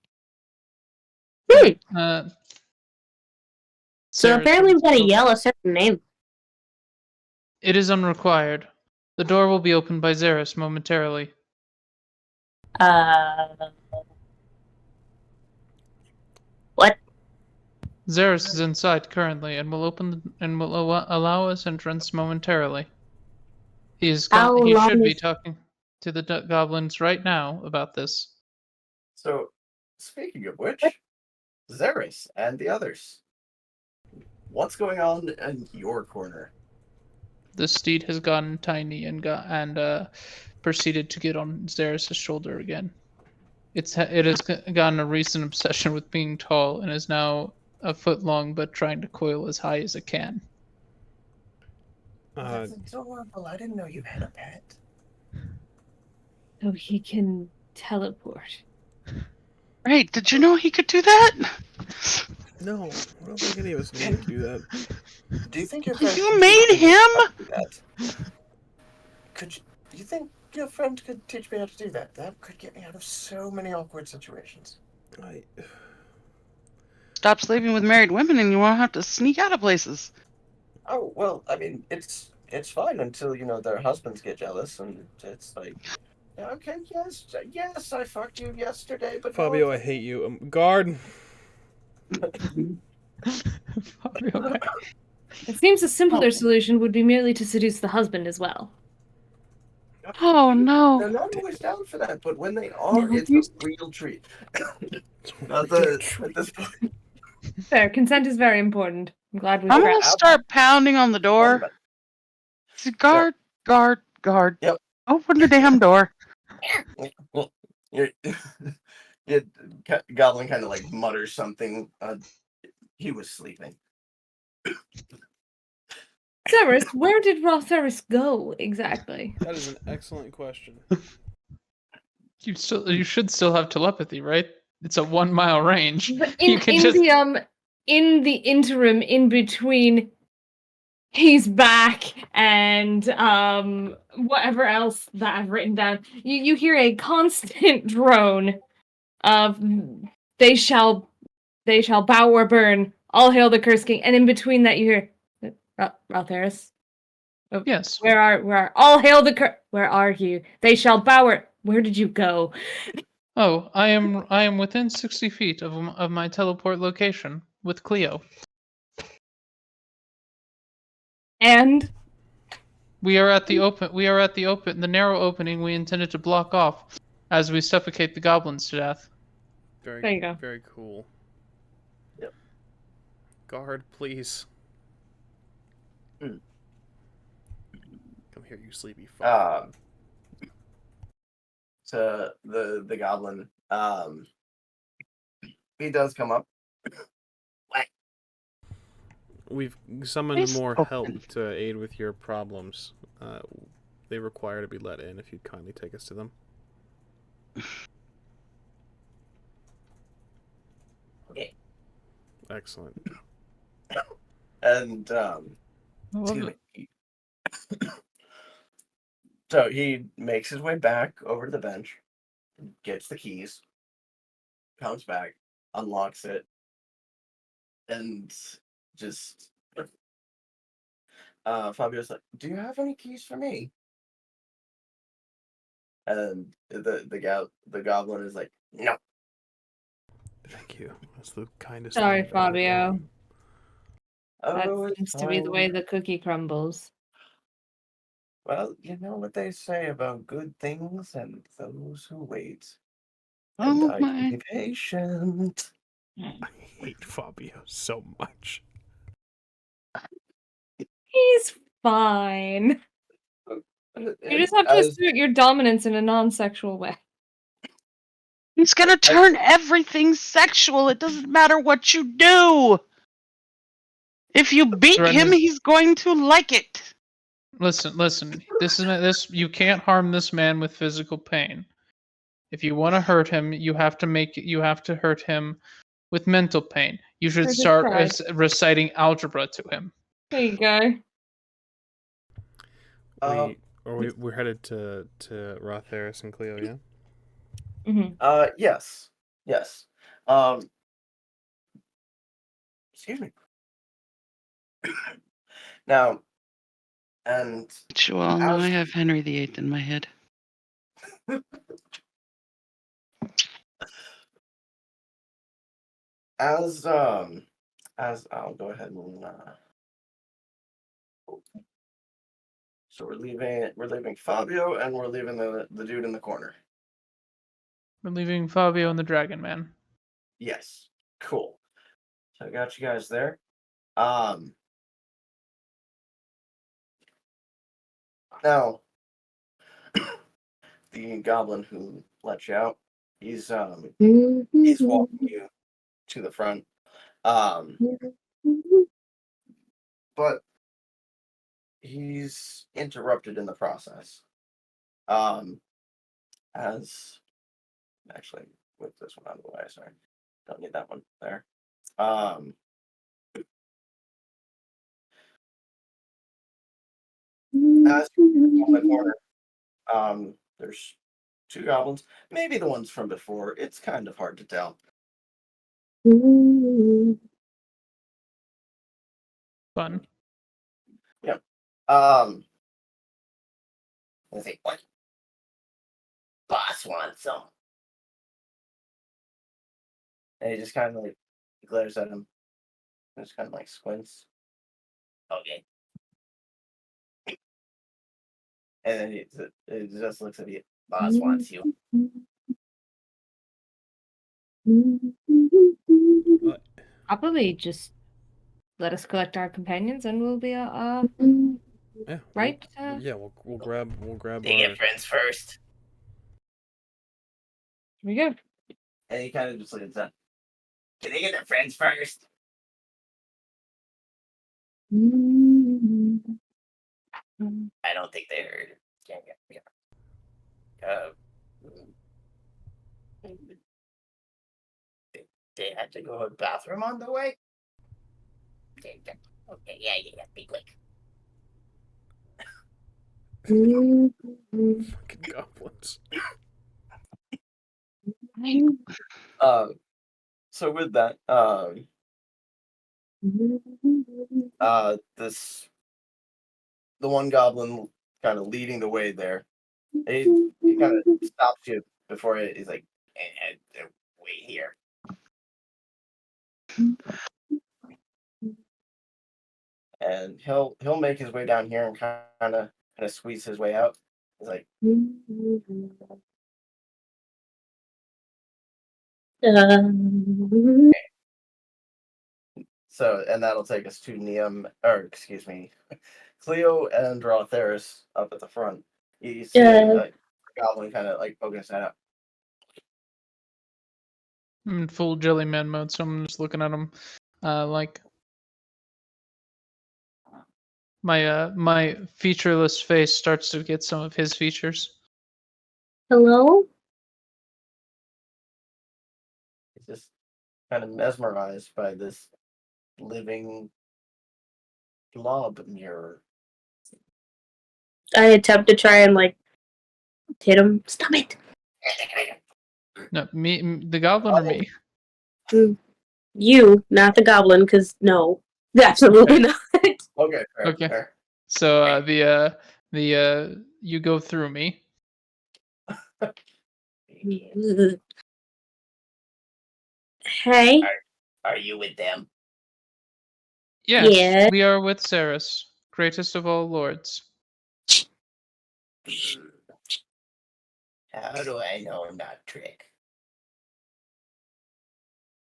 So Zerris apparently we gotta will- yell a certain name. It is unrequired. The door will be opened by Zerris momentarily. What? Zerris is inside currently and will allow us entrance momentarily. He How long should be is- talking to the goblins right now about this. So, speaking of which, ZERRIS and the others, what's going on in your corner? The steed has gotten tiny and proceeded to get on Zerris' shoulder again. It has gotten a recent obsession with being tall and is now a foot long, but trying to coil as high as it can. That's adorable. I didn't know you had a pet. So he can teleport. Right, did you know he could do that? No, I don't think any of us need to do that. Do you think your You friend made could teach me him? how to do that? Could you? Do you think your friend could teach me how to do that? That could get me out of so many awkward situations. Stop sleeping with married women and you won't have to sneak out of places. Oh well, I mean, it's fine until their husbands get jealous, and it's like, yeah, okay, yes, I fucked you yesterday, but Fabio, I hate you. Guard. Fabio, It seems a simpler solution would be merely to seduce the husband as well. Oh They're no. not always down for that, but when they are, it's a real treat. At this point, Fair. Consent is very important. I'm glad we I'm scrapped. gonna start pounding on the door. Guard, guard, guard. Yep. Open the damn door. You're, yeah, Goblin kind of like mutters something. He was sleeping. Zerris, where did RA-THERIS go exactly? That is an excellent question. you should still have telepathy, right? It's a 1 mile range. But You can just in the interim, in between, he's back and whatever else that I've written down, you hear a constant drone of they shall bow or burn. All hail the Curse King. And in between that, you hear RA-THERIS. Oh, Yes. Where are all hail the Where are you? They shall bow or where did you go? Oh, I am within 60 feet of my teleport location with CLIO. And We are at the the narrow opening we intended to block off as we suffocate the goblins to death. Very, There you go. Very cool. Yep. Guard, please. Mm. Come here, you sleepy fuck. To the goblin, he does come up. We've summoned Please more open. help to aid with your problems. They require to be let in if you'd kindly take us to them. Okay. Excellent. And excuse me. So he makes his way back over to the bench, gets the keys, comes back, unlocks it, and just Fabio's like, "Do you have any keys for me?" And the goblin is like, "No." Thank you. That's the kindest. sorry, thing I've ever Fabio. done. That Oh, it's seems to be the way fine. the cookie crumbles. Well, you know what they say about good things and those who wait. Oh And I can my. be patient. I hate Fabio so much. He's fine. You just have to As- assert your dominance in a non-sexual way. He's gonna turn everything sexual. It doesn't matter what you do. If you beat Threaten him, his- he's going to like it. Listen. This you can't harm this man with physical pain. If you want to hurt him, you have to hurt him with mental pain. You should Hurt his start pride. reciting algebra to him. There you go. We're headed to RA-THERIS and CLIO, yeah? Yes. Excuse me. Now, and You all know I as have Henry VIII in my head. as I'll go ahead and so we're leaving Fabio, and we're leaving the dude in the corner. We're leaving Fabio and the Dragon Man. Yes. Cool. So I got you guys there. Now, the goblin who let you out, he's walking you to the front. But he's interrupted in the process. As actually whip this one out of the way, sorry. Don't need that one there. As on the corner, there's two goblins, maybe the ones from before. It's kind of hard to tell. Fun. Yep. Let's see. What? Boss wants some. And he just kind of like glares at him. Just kind of like squints. Okay. And then he just looks at you. Boss wants you. Probably just let us collect our companions and we'll be Yeah. right. We'll grab They our get friends first. Here we go. And he kind of just looks at. Can they get their friends first? I don't think they heard. They had to go to the bathroom on the way? Okay, yeah, be quick. fucking goblins. So with that, the one goblin kind of leading the way there. He kind of stops you before he's like, wait here. And he'll make his way down here and kind of squeeze his way out. He's like, so, and that'll take us to NIAM, or excuse me, CLIO and RA-THERIS up at the front. You see like goblin kind of like poking his head out. I'm in full Jellyman mode, so I'm just looking at him like my featureless face starts to get some of his features. Hello? He's just kind of mesmerized by this living blob mirror. I attempt to try and like hit him. Stop it! No, the goblin or me? You, not the goblin, because no, absolutely not. Okay, fair, Okay. fair. So you go through me. Hey. Are you with them? Yes, Yeah. we are with ZERRIS, greatest of all lords. How do I know not trick?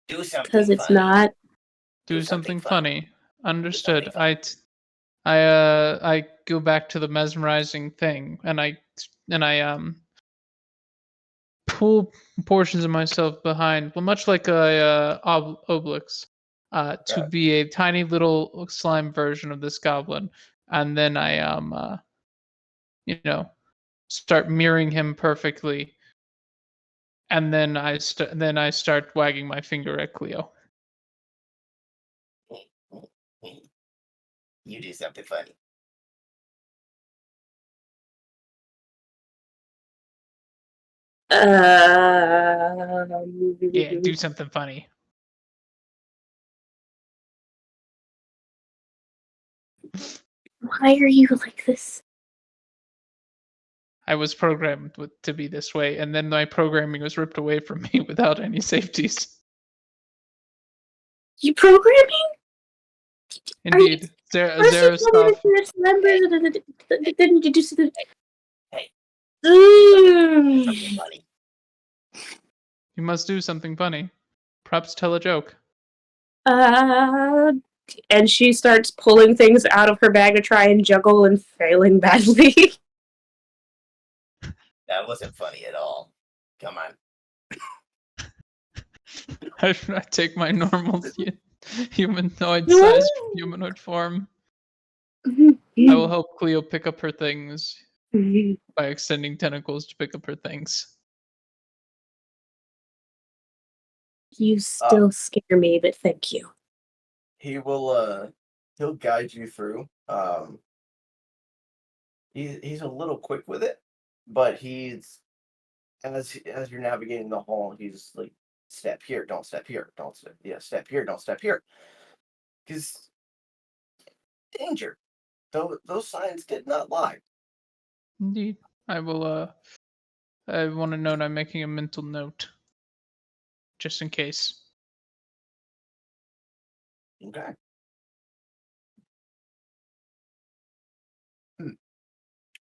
Do something Because it's funny. not. Do something funny. Understood. I go back to the mesmerizing thing, and I pull portions of myself behind, well, much like a Obelix. to Yeah. be a tiny little slime version of this goblin, and then I start mirroring him perfectly, and then I start wagging my finger at Cleo. You do something funny. Yeah, do something funny. Why are you like this? I was programmed to be this way, and then my programming was ripped away from me without any safeties. You programming? Indeed, First you ZERRIS told me that stuff. you're members, and then you do something. Hey. Mm. Funny. You must do something funny. Perhaps tell a joke. And she starts pulling things out of her bag to try and juggle and failing badly. That wasn't funny at all. Come on. I take my normal humanoid-sized humanoid form. I will help Cleo pick up her things by extending tentacles to pick up her things. You still scare me, but thank you. He will he'll guide you through. He's a little quick with it, but he's as you're navigating the hall, he's like, step here, don't step here, don't step step here, don't step here. Because danger. Those signs did not lie. Indeed. I will I want to note I'm making a mental note. Just in case. Okay.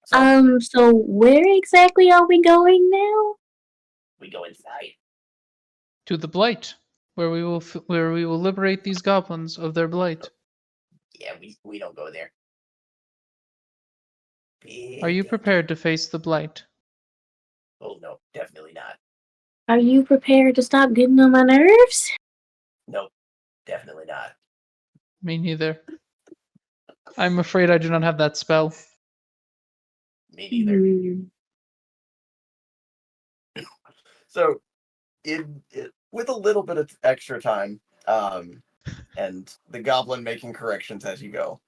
So where exactly are we going now? We go inside. To the blight, where we will liberate these goblins of their blight. Yeah, we don't go there. Are you prepared to face the blight? Oh no, definitely not. Are you prepared to stop getting on my nerves? Nope, definitely not. Me neither. I'm afraid I do not have that spell. Me neither. So, with a little bit of extra time, and the goblin making corrections as you go,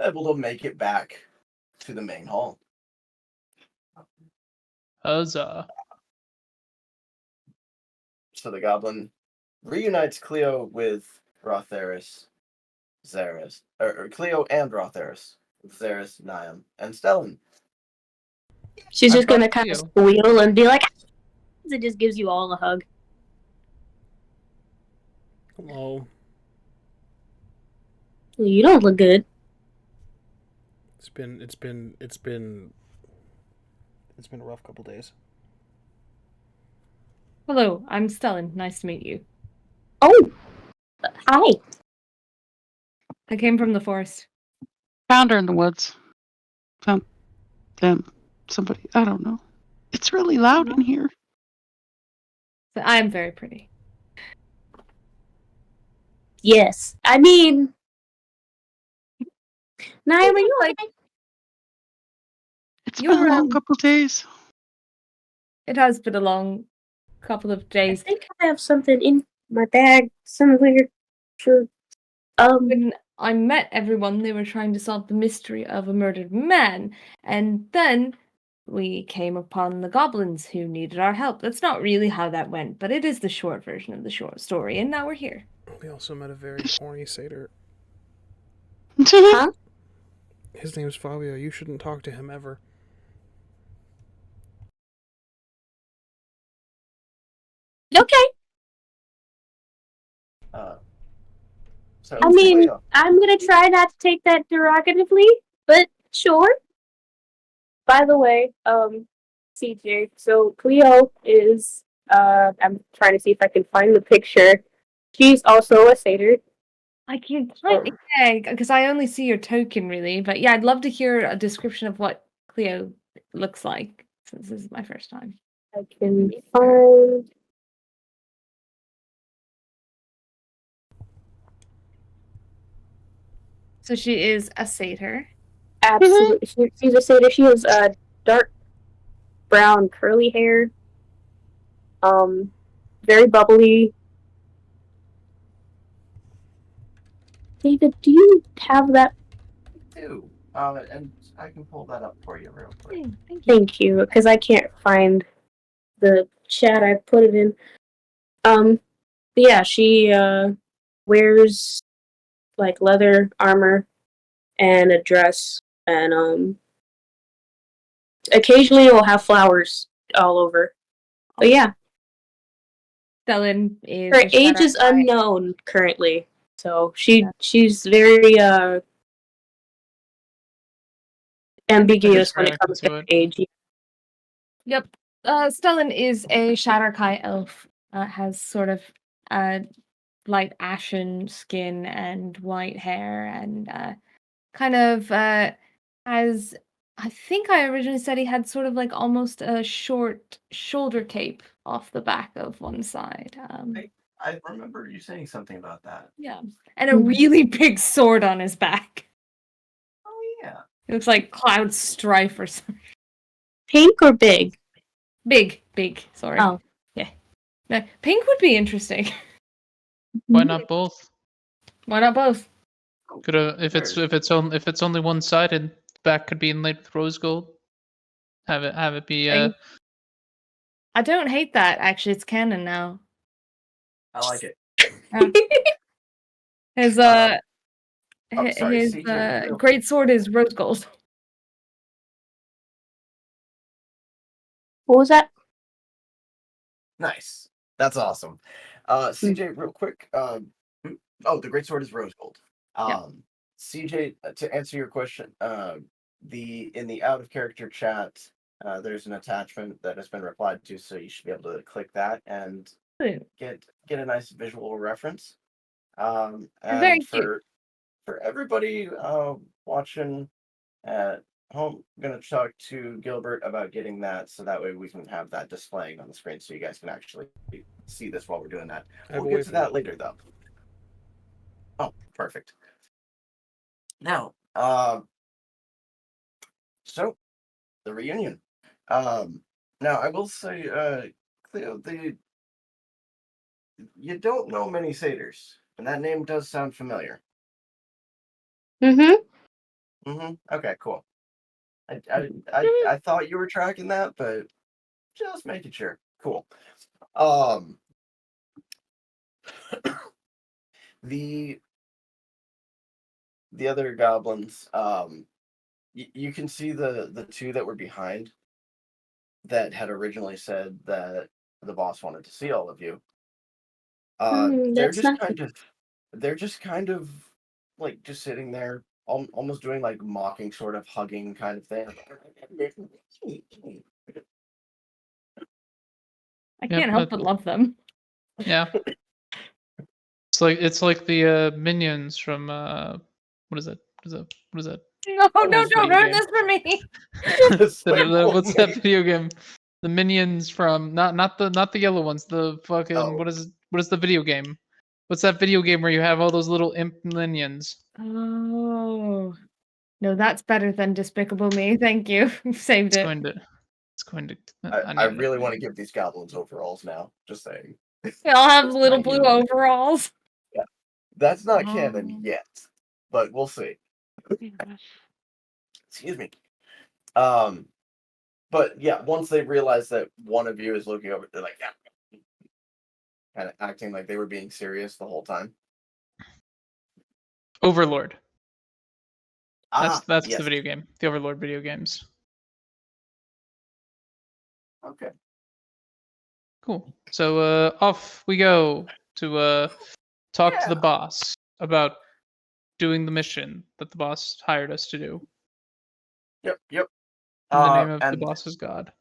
able to make it back to the main hall. Huzzah. So the goblin reunites Cleo with RA-THERIS, ZERRIS, or Cleo and RA-THERIS, ZERRIS, NIAM, and STELLAN. She's I just gonna brought kind of Cleo. squeal and be like, it just gives you all a hug. Hello. You don't look good. It's been a rough couple days. Hello, I'm Stellan. Nice to meet you. Oh, hi. I came from the forest. Found her in the woods. Found them. Somebody. I don't know. It's really loud in here. So I am very pretty. Yes, I mean, Nyla, you like? It's You're, been a long couple days. It has been a long couple of I days. think I have something in my bag somewhere. For When I met everyone, they were trying to solve the mystery of a murdered man, and then we came upon the goblins who needed our help. That's not really how that went, but it is the short version of the short story, and now we're here. We also met a very horny satyr. Huh? His name's Fabio. You shouldn't talk to him ever. Okay. So I mean, Cleo, I'm gonna try not to take that derogatively, but sure. By the way, CJ, so Cleo is, I'm trying to see if I can find the picture. She's also a satyr. I can't find it, because I only see your token, really. But yeah, I'd love to hear a description of what Cleo looks like, since this is my first time. I can find. So she is a satyr. Absolutely. She's a satyr. She has dark brown curly hair. Very bubbly. David, do you have that? Do. And I can pull that up for you real quick. Thank you. Thank you, because I can't find the chat I put it in. But yeah, she wears like leather armor and a dress, and occasionally will have flowers all over. But yeah, Stellan is her a age is Shadow Knight. unknown currently, so she's very ambiguous when it comes to her age. Yep. Stellan is a Shatterkai elf. Has sort of light ashen skin and white hair, and kind of has. I think I originally said he had sort of like almost a short shoulder cape off the back of one side. I remember you saying something about that. Yeah, and a really big sword on his back. Oh yeah. It looks like Cloud Strife or something. Pink or big? Big. Sorry. Oh. Yeah. No, pink would be interesting. Why not both? Why not both? Could if it's only one sided, the back could be inlaid with rose gold. Have it be I don't hate that. Actually, it's canon now. I like it. His sorry, his CJ, real great sword is rose gold. What was that? Nice. That's awesome. CJ, real quick. Oh, the great sword is rose gold. CJ, to answer your question, in the out of character chat, there's an attachment that has been replied to, so you should be able to click that and get a nice visual reference. And Very cute. For everybody watching at home, I'm gonna talk to Gilbert about getting that, so that way we can have that displaying on the screen, so you guys can actually see this while we're doing that. We'll get to that later, though. Oh, perfect. Now, so the reunion. Now I will say, Cleo, you don't know many satyrs, and that name does sound familiar. Okay, cool. I thought you were tracking that, but just making sure. Cool. The other goblins, you can see the two that were behind that had originally said that the boss wanted to see all of you. They're just kind of like just sitting there, almost doing like mocking, sort of hugging kind of thing. I can't help but love them. Yeah. It's like the minions from what is it? What is that? No, don't ruin this for me. What's that video game? The minions from not the yellow ones. The fucking what is the video game? What's that video game where you have all those little imp minions? Oh no, that's better than Despicable Me. Thank you. Saved it. It's going to. I really want to give these goblins overalls now. Just saying. They all have little blue overalls. Yeah, that's not canon yet, but we'll see. Excuse me. But yeah, once they realize that one of you is looking over, they're like, yeah, kind of acting like they were being serious the whole time. Overlord. That's yes. the video game. The Overlord video games. Okay. Cool. So off we go to talk to the boss about doing the mission that the boss hired us to do. Yep. In the name of the boss's god.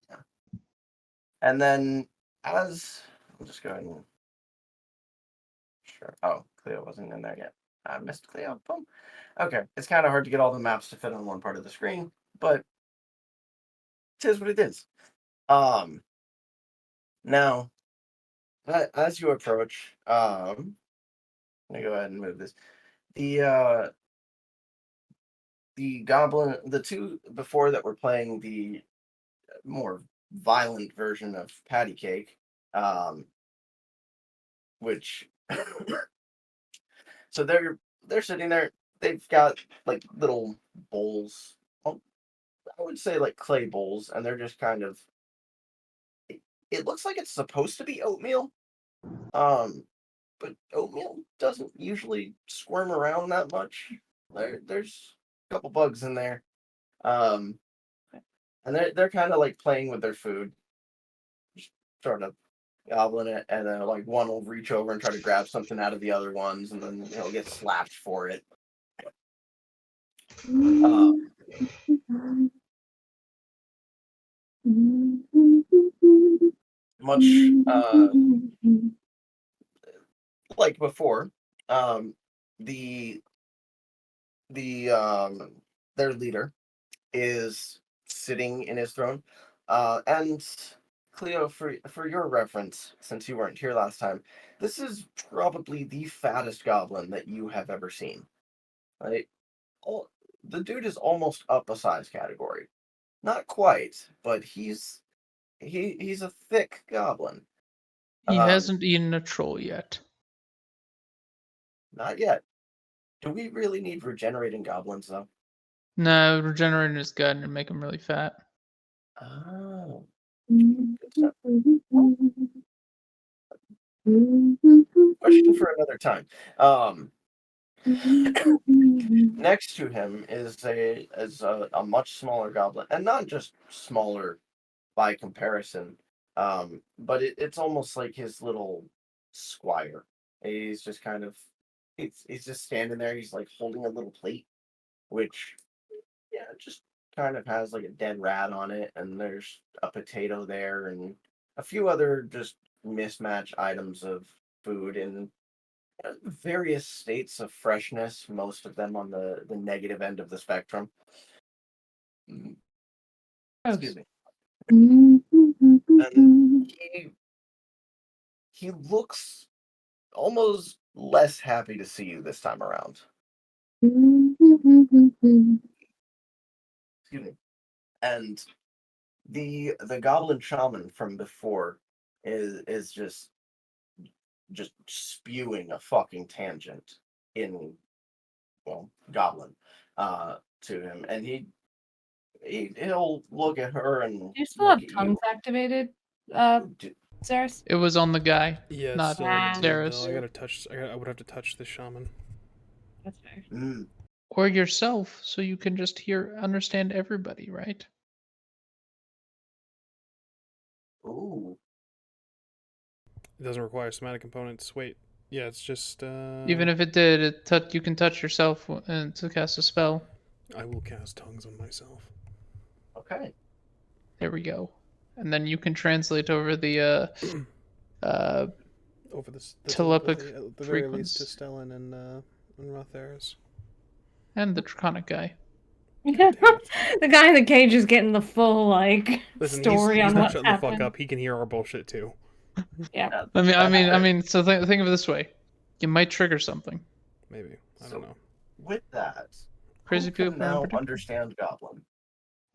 Yeah. And then I'll just go ahead and sure. Oh, Cleo wasn't in there yet. I missed Cleo. Boom. Okay. It's kind of hard to get all the maps to fit on one part of the screen, but it is what it is. Now, as you approach, let me go ahead and move this. the goblin, the two before that were playing the more violent version of patty cake, which so they're sitting there. They've got like little bowls. I would say like clay bowls, and they're just kind of. It looks like it's supposed to be oatmeal, but oatmeal doesn't usually squirm around that much. There's a couple bugs in there, and they're kind of like playing with their food, just sort of gobbling it, and then like one will reach over and try to grab something out of the other ones, and then he'll get slapped for it. Much like before, the their leader is sitting in his throne, and Cleo, for your reference, since you weren't here last time, this is probably the fattest goblin that you have ever seen. Right? The dude is almost up a size category. Not quite, but he's a thick goblin. He hasn't eaten a troll yet. Not yet. Do we really need regenerating goblins, though? No, regenerating is good and make him really fat. Oh. Question for another time. Next to him is a much smaller goblin, and not just smaller by comparison, but it's almost like his little squire. He's just kind of he's just standing there. He's like holding a little plate, which just kind of has like a dead rat on it, and there's a potato there, and a few other just mismatched items of food in various states of freshness, most of them on the negative end of the spectrum. Excuse me. And he looks almost less happy to see you this time around. Excuse me. And the goblin shaman from before is just spewing a fucking tangent in goblin to him, and he'll look at her and Do you still have tongues activated, ZERRIS? It was on the guy. Yeah, Not so ZERRIS. I would have to touch the shaman. That's fair. Or yourself, so you can just understand everybody, right? Ooh. It doesn't require somatic components. Wait, yeah, it's just. Even if it did, you can touch yourself to cast a spell. I will cast tongues on myself. Okay. There we go. And then you can translate over the over the telepathic at the very least to Stellan and RA-THERIS. And the draconic guy. The guy in the cage is getting the full story he's on not what shutting happened. the fuck up. He can hear our bullshit too. Yeah. I mean. So think of it this way: you might trigger something. Maybe I don't know. With that, Crazy who can people now unpredictable. understand goblin.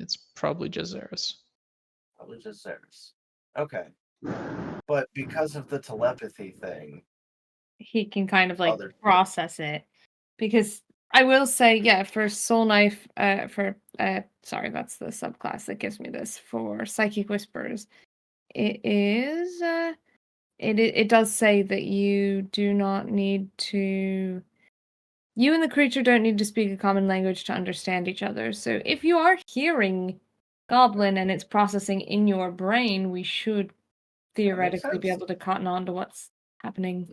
It's probably just ZERRIS. Probably just ZERRIS. Okay. But because of the telepathy thing, He can kind of process it. Because I will say, yeah, for Soul Knife, sorry, that's the subclass that gives me this. For Psychic Whispers, it is, it does say that you do not need to, you and the creature don't need to speak a common language to understand each other. So if you are hearing Goblin and it's processing in your brain, we should theoretically be able to cotton on to what's happening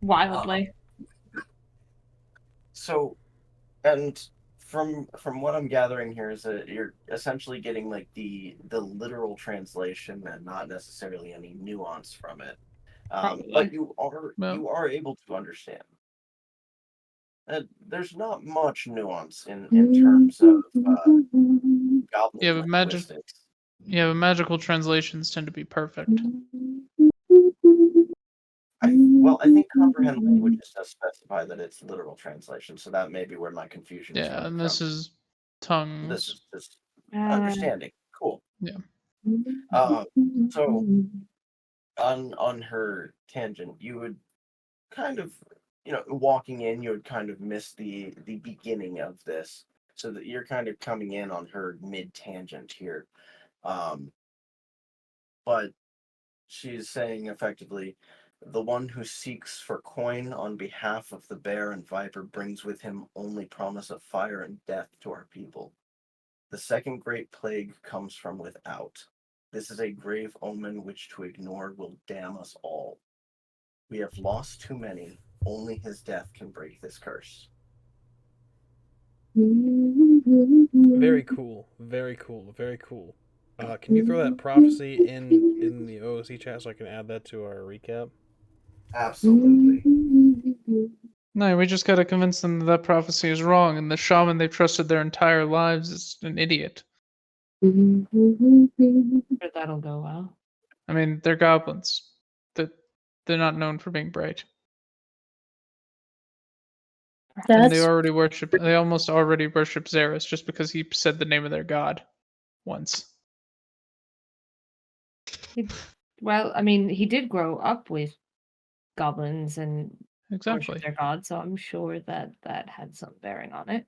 wildly. So, and from what I'm gathering here is that you're essentially getting like the literal translation and not necessarily any nuance from it. But you are able to understand. There's not much nuance in terms of goblin linguistics. But magical translations tend to be perfect. I think comprehend languages does specify that it's literal translation, so that may be where my confusion is Yeah, coming and this from. is tongues. This is just understanding. Cool. Yeah. So on her tangent, you would kind of, walking in, you would kind of miss the beginning of this, so that you're kind of coming in on her mid tangent here. But she's saying effectively, the one who seeks for coin on behalf of the bear and viper brings with him only promise of fire and death to our people. The second great plague comes from without. This is a grave omen which to ignore will damn us all. We have lost too many. Only his death can break this curse. Very cool. Very cool. Very cool. Can you throw that prophecy in the OOC chat so I can add that to our recap? Absolutely. No, we just gotta convince them that prophecy is wrong, and the shaman they've trusted their entire lives is an idiot. Sure, that'll go well. I mean, they're goblins. They're not known for being bright. And they almost already worship ZERRIS just because he said the name of their god once. Well, I mean, he did grow up with goblins and Exactly. worship their god, so I'm sure that had some bearing on it.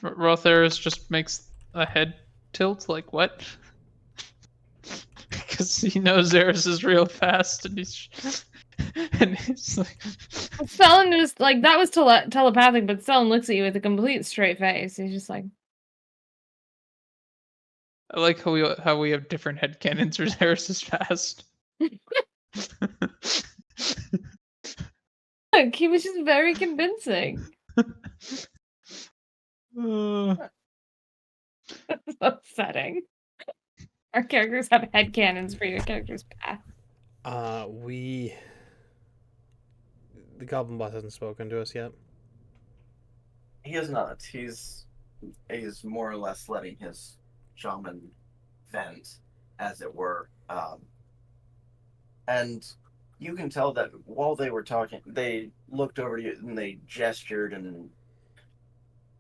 RA-THERIS just makes a head tilt, like what? Because he knows ZERRIS is real fast, and he's like, Stellan was like, that was telepathic, but Stellan looks at you with a complete straight face. He's just like, I like how we have different headcanons for ZERRIS is fast. look, he was just very convincing. That's upsetting. Our characters have headcanons for your character's path. The Goblin Boss hasn't spoken to us yet. He is not. He's more or less letting his shaman vent, as it were. And you can tell that while they were talking, they looked over to you and they gestured, and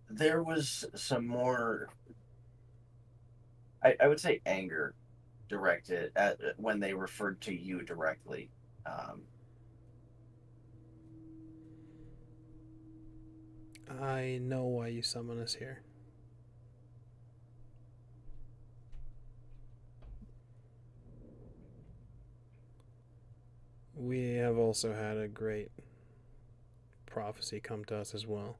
there was some more, I would say, anger directed at when they referred to you directly. I know why you summon us here. We have also had a great prophecy come to us as well.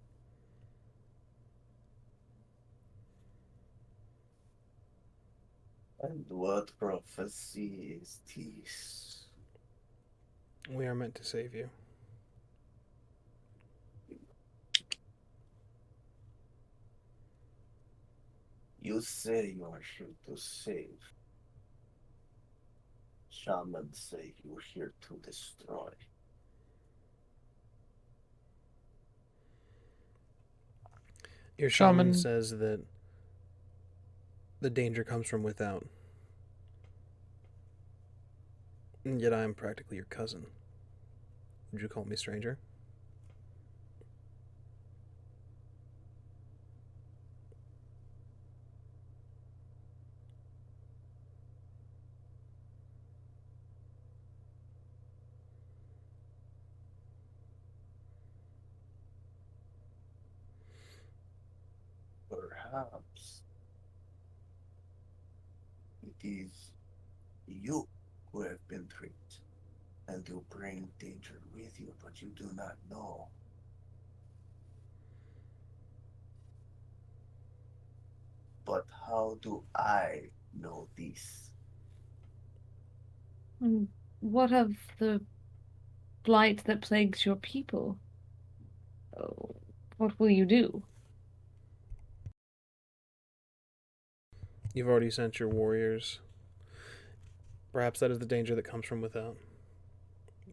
And what prophecy is this? We are meant to save you. You say you are here to save. Shamans say you're here to destroy. Your shaman says that the danger comes from without. And yet I am practically your cousin. Would you call me stranger? Perhaps it is you who have been tricked, and you bring danger with you, but you do not know. But how do I know this? What of the blight that plagues your people? Oh, what will you do? You've already sent your warriors. Perhaps that is the danger that comes from without.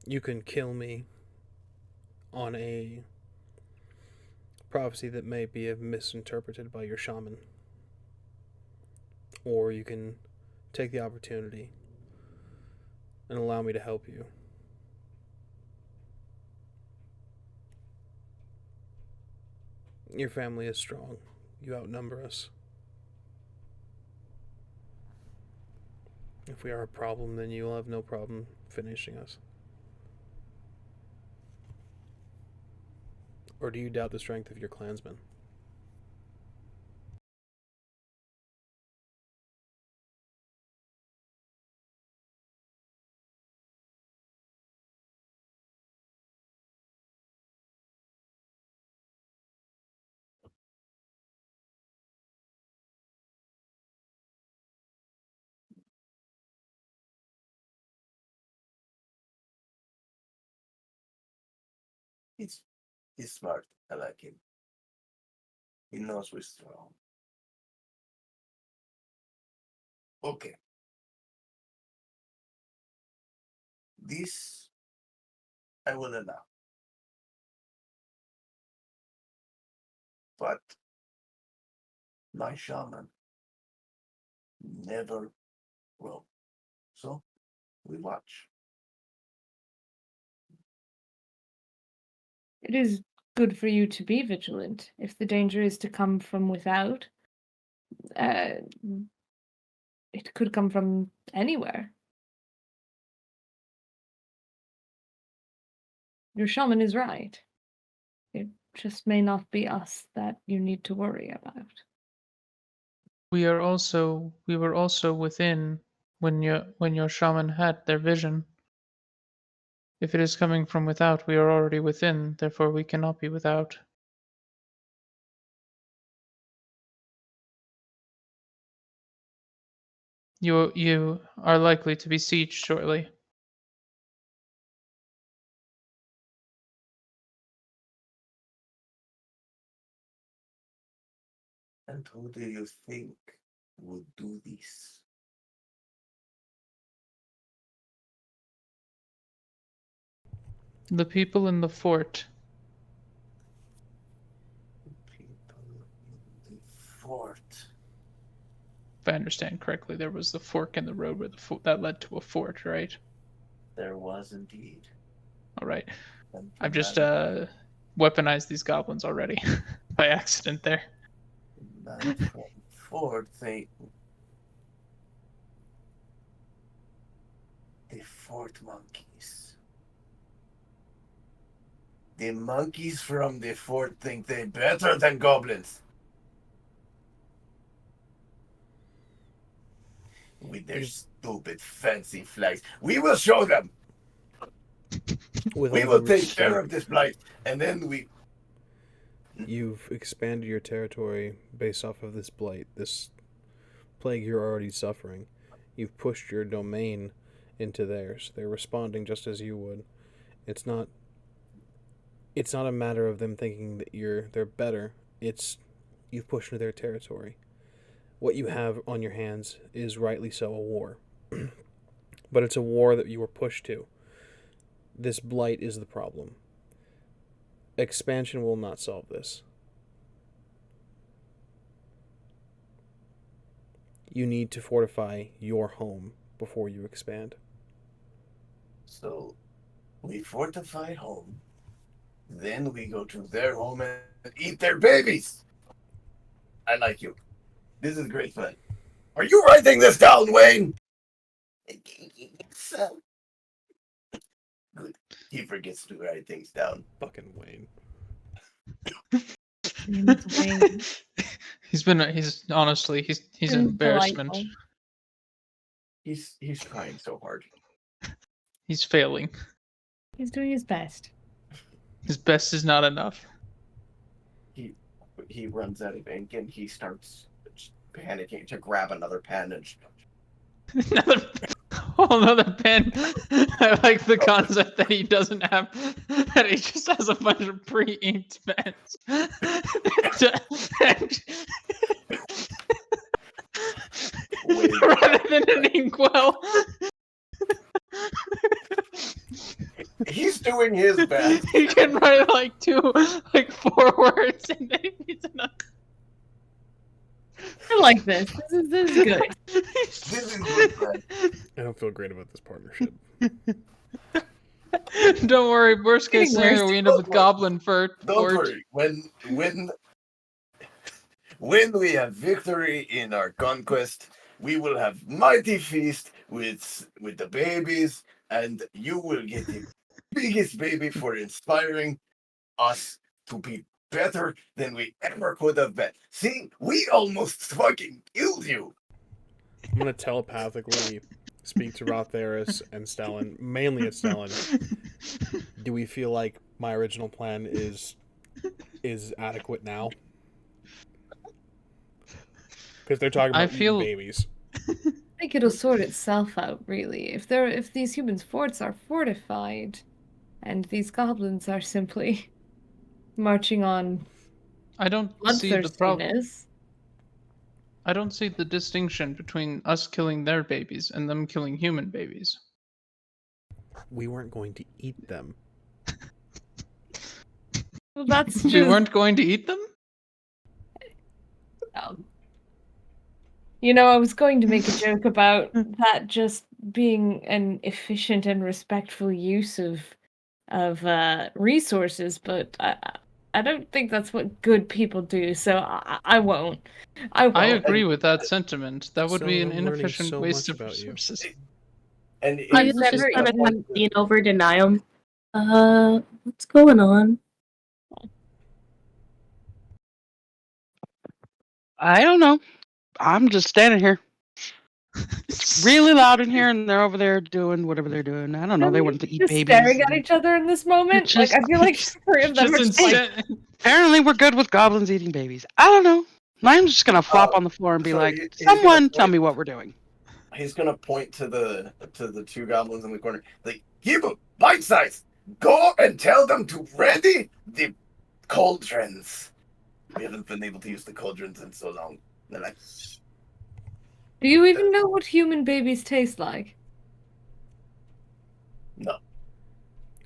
You can kill me on a prophecy that may be misinterpreted by your shaman. Or you can take the opportunity and allow me to help you. Your family is strong. You outnumber us. If we are a problem, then you'll have no problem finishing us. Or do you doubt the strength of your clansmen? He's smart. I like him. He knows we're strong. Okay. This I will allow. But my shaman never will. So we watch. It is good for you to be vigilant. If the danger is to come from without, it could come from anywhere. Your shaman is right. It just may not be us that you need to worry about. We were also within when your shaman had their vision. If it is coming from without, we are already within, therefore we cannot be without. You are likely to be sieged shortly. And who do you think would do this? The people in the fort. People in the fort. If I understand correctly, there was the fork in the road where that led to a fort, right? There was indeed. All right. And I've just man weaponized these goblins already by accident there. from fort, the fort monkeys. The monkeys from the fort think they're better than goblins. With their stupid fancy flags. We will show them. With We all will due take care respect, of this blight. And then we... You've expanded your territory based off of this blight, this plague you're already suffering. You've pushed your domain into theirs. They're responding just as you would. It's not a matter of them thinking that they're better. It's you've pushed into their territory. What you have on your hands is rightly so a war. But it's a war that you were pushed to. This blight is the problem. Expansion will not solve this. You need to fortify your home before you expand. So, we fortify home. Then we go to their home and eat their babies. I like you. This is great fun. Are you writing this down, Wayne? So good. He forgets to write things down. Fucking Wayne. He's an embarrassment. Delightful. He's trying so hard. He's failing. He's doing his best. His best is not enough. He runs out of ink and he starts panicking to grab another pen and Another pen. I like the concept that he doesn't have, that he just has a bunch of pre-inked pens. Rather than an inkwell. He's doing his best. He can write like 4 words and then he needs another. I like this. This is good. This is good, man. I don't feel great about this partnership. Don't worry. Worst case Getting worse. scenario, we end up with Don't worry. Goblin Fort. Don't worry. When we have victory in our conquest, we will have mighty feast with the babies, and you will get the biggest baby for inspiring us to be better than we ever could have been. See, we almost fucking killed you. I'm gonna telepathically speak to RA-THERIS and Stellan, mainly at Stellan. Do we feel like my original plan is adequate now? Because they're talking about eating babies. I think it'll sort itself out, really. If these humans' forts are fortified, and these goblins are simply marching on I don't see the problem. bloodthirstiness. I don't see the distinction between us killing their babies and them killing human babies. We weren't going to eat them. Well, that's We just, weren't going to eat them? you know, I was going to make a joke about that just being an efficient and respectful use of resources, but I don't think that's what good people do, so I won't. I won't. I agree with that sentiment. That would be So an I'm learning inefficient so waste much of about you. resources. And I it's never just kind a of point lean over to NIAM. What's going on? I don't know. I'm just standing here. It's really loud in here, and they're over there doing whatever they're doing. I don't know. They wanted to eat just babies. staring at each other in this moment. Just- Like I feel like three of them are Just just like, Apparently, we're good with goblins eating babies. I don't know. I'm just gonna flop on the floor and be so like, he's gonna "Someone, tell point- me what we're doing." He's gonna point to the two goblins in the corner. Like, give them bite size. Go and tell them to ready the cauldrons. We haven't been able to use the cauldrons in so long. They're like, do you even know what human babies taste like? no.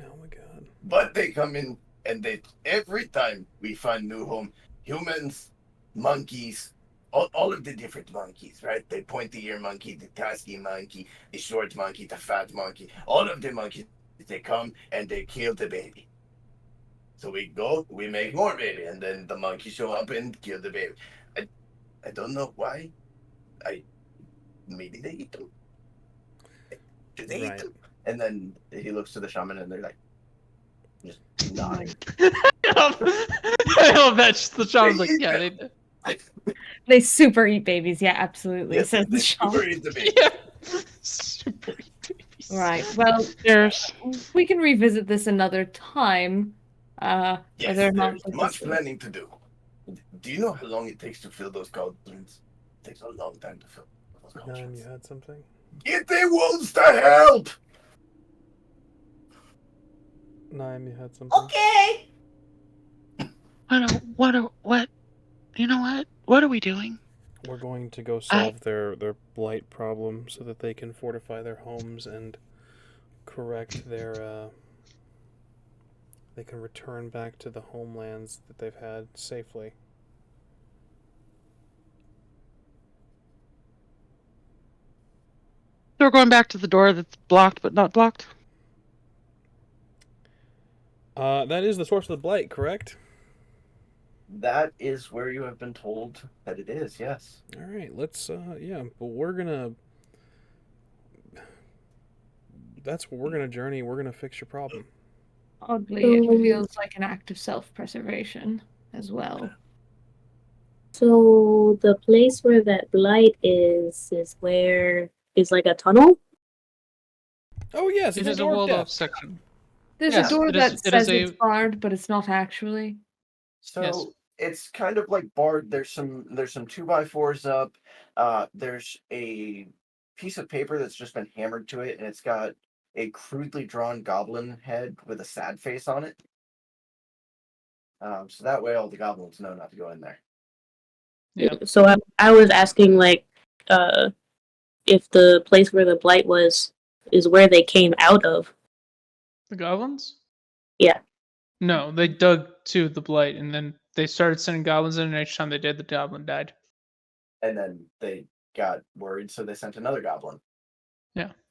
Oh my god. But they come in and they every time we find new home, humans, monkeys, all of the different monkeys, right? The pointy ear monkey, the tasky monkey, the short monkey, the fat monkey, all of the monkeys, they come and they kill the baby. So we go, we make more baby, and then the monkeys show up and kill the baby. I don't know why. Maybe they eat them. Do they Right. eat them? And then he looks to the shaman and they're like, just nodding. I love that. Just the shaman's like, yeah, they. They super eat babies, yeah, absolutely. Yes, says they the super shaman. eat the baby. Yeah. Super babies. Right. Well, There's we can revisit this another time. Yes, whether or not there's this much is- planning to do. Do you know how long it takes to fill those cauldrons? It takes a long time to fill those You cauldrons. had something? Get the wolves to help! Niam, you had something? Okay! what? You know what? What are we doing? We're going to go solve their blight problem so that they can fortify their homes and correct their they can return back to the homelands that they've had safely. So we're going back to the door that's blocked but not blocked. That is the source of the blight, correct? That is where you have been told that it is, yes. All right, let's yeah, but we're gonna that's where we're gonna journey. We're gonna fix your problem. Oddly, it feels like an act of self-preservation as well. So the place where that blight is where is like a tunnel. Oh yes, It it's is a door of walled death. off section. There's Yes, a door it that is- it is says it's a- barred, but it's not actually. So Yes. it's kind of like barred. There's some 2x4s up. There's a piece of paper that's just been hammered to it, and it's got a crudely drawn goblin head with a sad face on it. So that way all the goblins know not to go in there. Yeah. So I was asking like if the place where the blight was is where they came out of. The goblins? Yeah. No, they dug to the blight and then they started sending goblins in, and each time they did, the goblin died. And then they got worried, so they sent another goblin.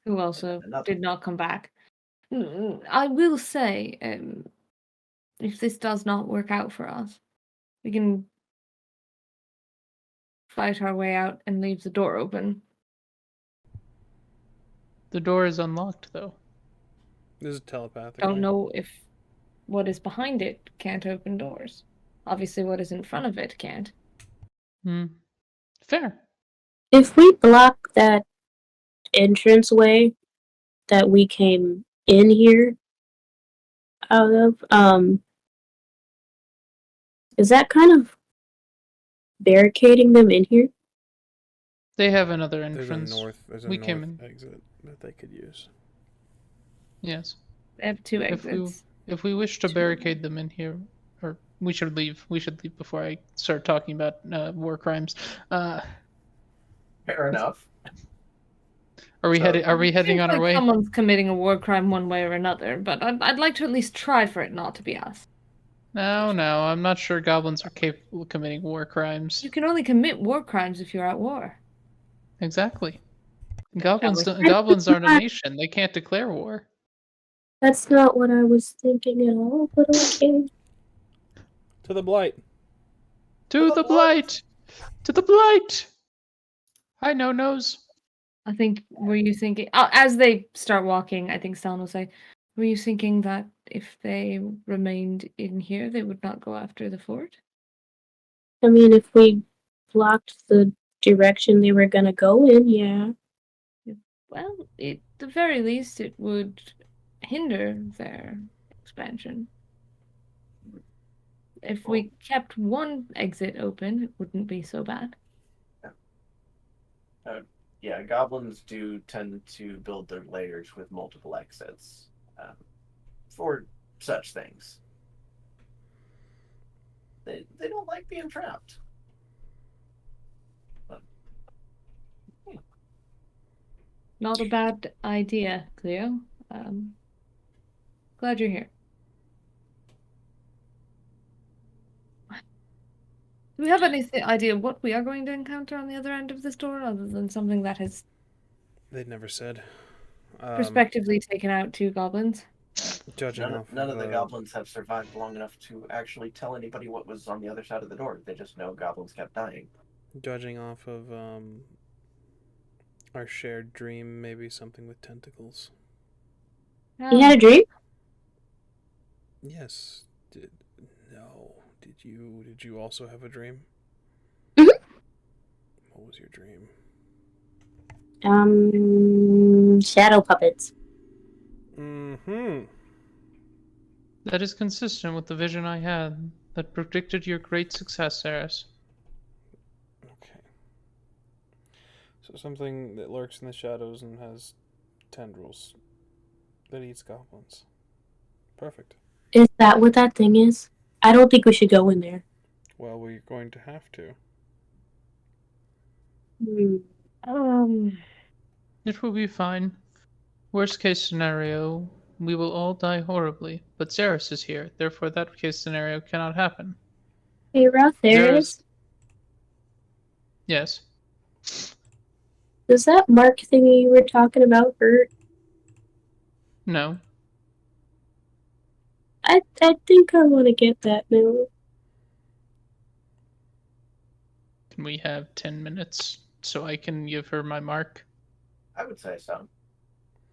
Who also Another. did not come back. I will say, if this does not work out for us, we can fight our way out and leave the door open. The door is unlocked, though. This is telepathic. Don't know if what is behind it can't open doors. Obviously, what is in front of it can't. Fair. If we block that entranceway that we came in here out of, is that kind of barricading them in here? They have another There's a entrance. north We came in. exit that they could use. Yes. They have two If we exits. if we wish to barricade them in here, or we should leave. We should leave before I start talking about war crimes. Fair enough. Are we So- heading? Are we heading Seems on our like way? Someone's committing a war crime one way or another, but I'd like to at least try for it not to be us. No, I'm not sure goblins are capable of committing war crimes. You can only commit war crimes if you're at war. Exactly. Goblins was- goblins aren't a nation. They can't declare war. That's not what I was thinking at all, but okay. To the blight. To the blight! To the blight! Hi, no-nos. I think, were you thinking, as they start walking, I think Stalin will say, were you thinking that if they remained in here, they would not go after the fort? I mean, if we blocked the direction they were gonna go in, yeah. Well, at the very least, it would hinder their expansion. If we kept one exit open, it wouldn't be so bad. Yeah, goblins do tend to build their layers with multiple exits for such things. They don't like being trapped. But, Not a bad idea, Cleo. Glad you're here. Do we have any idea what we are going to encounter on the other end of this door, other than something that has They'd never said. prospectively taken out two goblins? Judging none of the goblins have survived long enough to actually tell anybody what was on the other side of the door. They just know goblins kept dying. Judging off of our shared dream, maybe something with tentacles. You had a dream? Yes. Did you also have a dream? Mhm. What was your dream? Shadow puppets. Mm-hmm. That is consistent with the vision I had that predicted your great success, Eris. Okay. So something that lurks in the shadows and has tendrils that eats goblins. Perfect. Is that what that thing is? I don't think we should go in there. Well, we're going to have to. It will be fine. Worst case scenario, we will all die horribly, but ZERRIS is here, therefore that case scenario cannot happen. Hey, RA-THERIS, Yes. does that mark thingy you were talking about hurt? No. I think I want to get that now. Can we have 10 minutes so I can give her my mark? I would say so.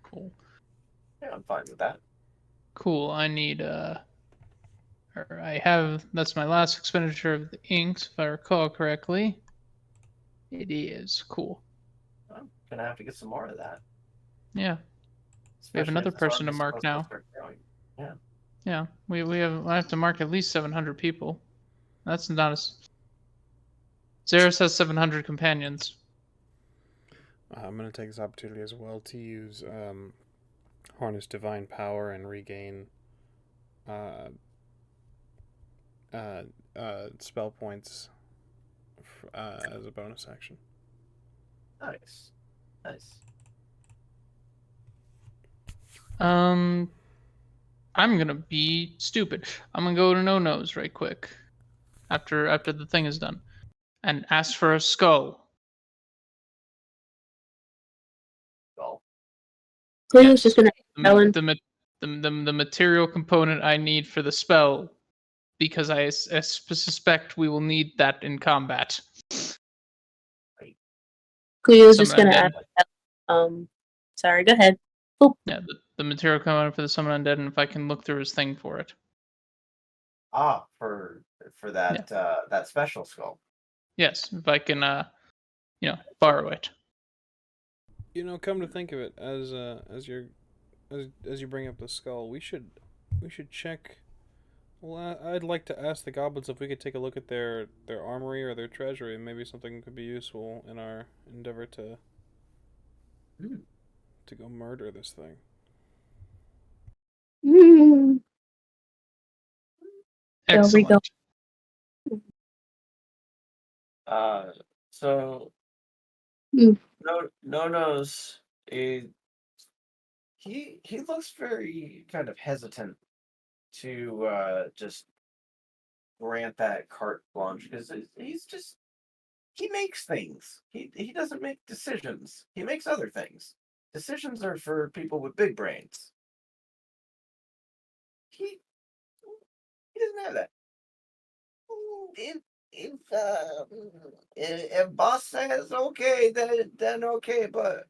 Cool. Yeah, I'm fine with that. Cool. I need, that's my last expenditure of the inks, if I recall correctly. It is. Cool. I'm gonna have to get some more of that. Yeah. We have Especially another if this person to army's mark supposed now. start growing. Yeah. I have to mark at least 700 people. That's not as... ZERRIS has 700 companions. I'm going to take this opportunity as well to use Harness Divine Power and regain spell points as a bonus action. Nice. Nice. I'm gonna be stupid. I'm gonna go to No-Nos right quick. After the thing is done. And ask for a skull. Cleo's just gonna Ellen. The material component I need for the spell, because I suspect we will need that in combat. Cleo's just Summon gonna undead. sorry, go ahead. Yeah, the material component for the summon undead, and if I can look through his thing for it. For that that special skull. Yes, if I can, borrow it. You know, come to think of it, as you bring up the skull, we should check. Well, I'd like to ask the goblins if we could take a look at their armory or their treasury, and maybe something could be useful in our endeavor to go murder this thing. Excellent. There we go. So no knows he looks very kind of hesitant to just grant that carte blanche, because he makes things. He doesn't make decisions. He makes other things. Decisions are for people with big brains. He doesn't have that. If boss says okay, then okay, but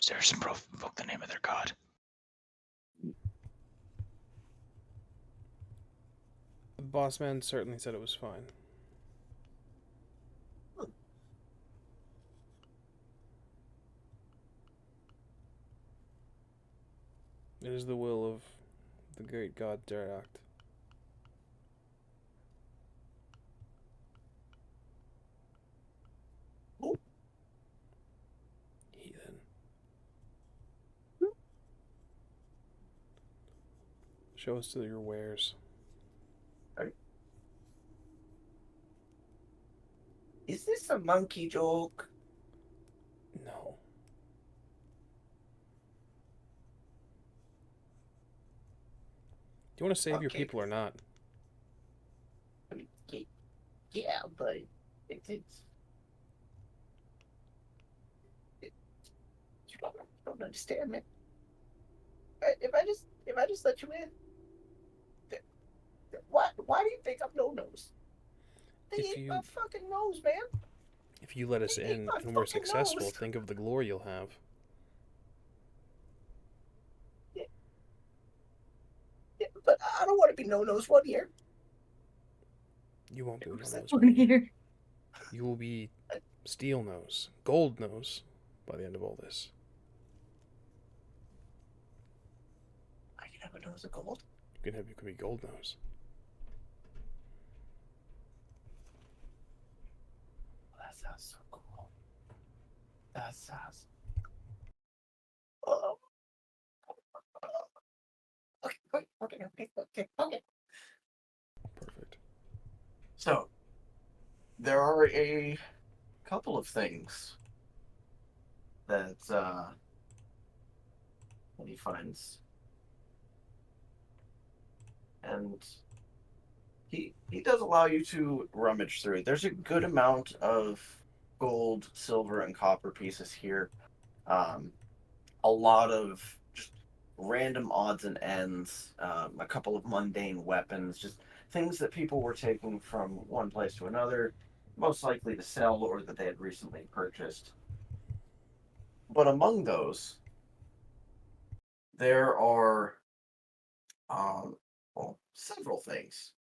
Zerris invoke the name of their god. The boss man certainly said it was fine. It is the will of the great god Deract. Heathen. Show us your wares. Is this a monkey joke? No. Do you want to save your people or not? I mean, yeah, but it's you don't understand, man. If I just let you in, why do you think I'm no-nose? They ain't my fucking nose, man. If you let us in and we're successful, think of the glory you'll have. Yeah, but I don't want to be no-nose 1 year. You won't be no-nose 1 year. You will be steel nose, gold nose by the end of all this. I can have a nose of gold. You could be gold nose. That sounds so cool. That sounds. Okay. Perfect. So, there are a couple of things that he finds, and he does allow you to rummage through. There's a good amount of gold, silver, and copper pieces here. A lot of just random odds and ends, a couple of mundane weapons, just things that people were taking from one place to another, most likely to sell or that they had recently purchased. But among those, there are several things.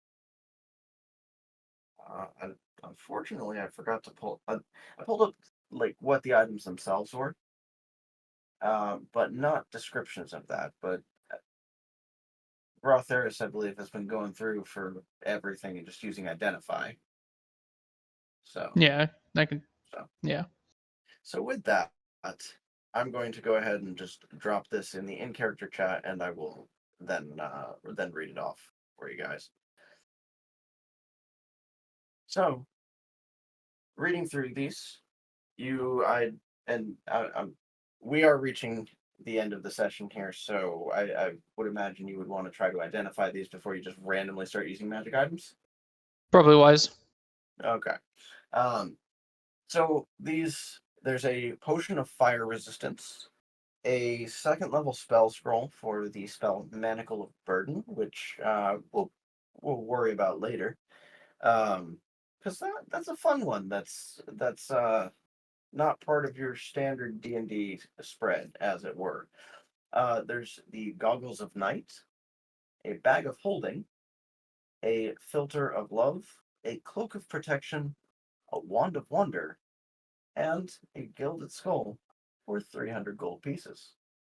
Unfortunately, I forgot to pull. I pulled up like what the items themselves were, but not descriptions of that. But RA-THERIS, I believe, has been going through for everything and just using identify. So yeah, I can. So yeah. So with that, I'm going to go ahead and just drop this in the in-character chat, and I will then read it off for you guys. So, reading through these, we are reaching the end of the session here, so I would imagine you would want to try to identify these before you just randomly start using magic items. Probably wise. Okay. So there's a potion of fire resistance, a second level spell scroll for the spell Manacle of Burden, which we'll worry about later. Because that's a fun one. That's not part of your standard D&D spread, as it were. There's the Goggles of Night, a Bag of Holding, a Filter of Love, a Cloak of Protection, a Wand of Wonder, and a Gilded Skull for 300 gold pieces.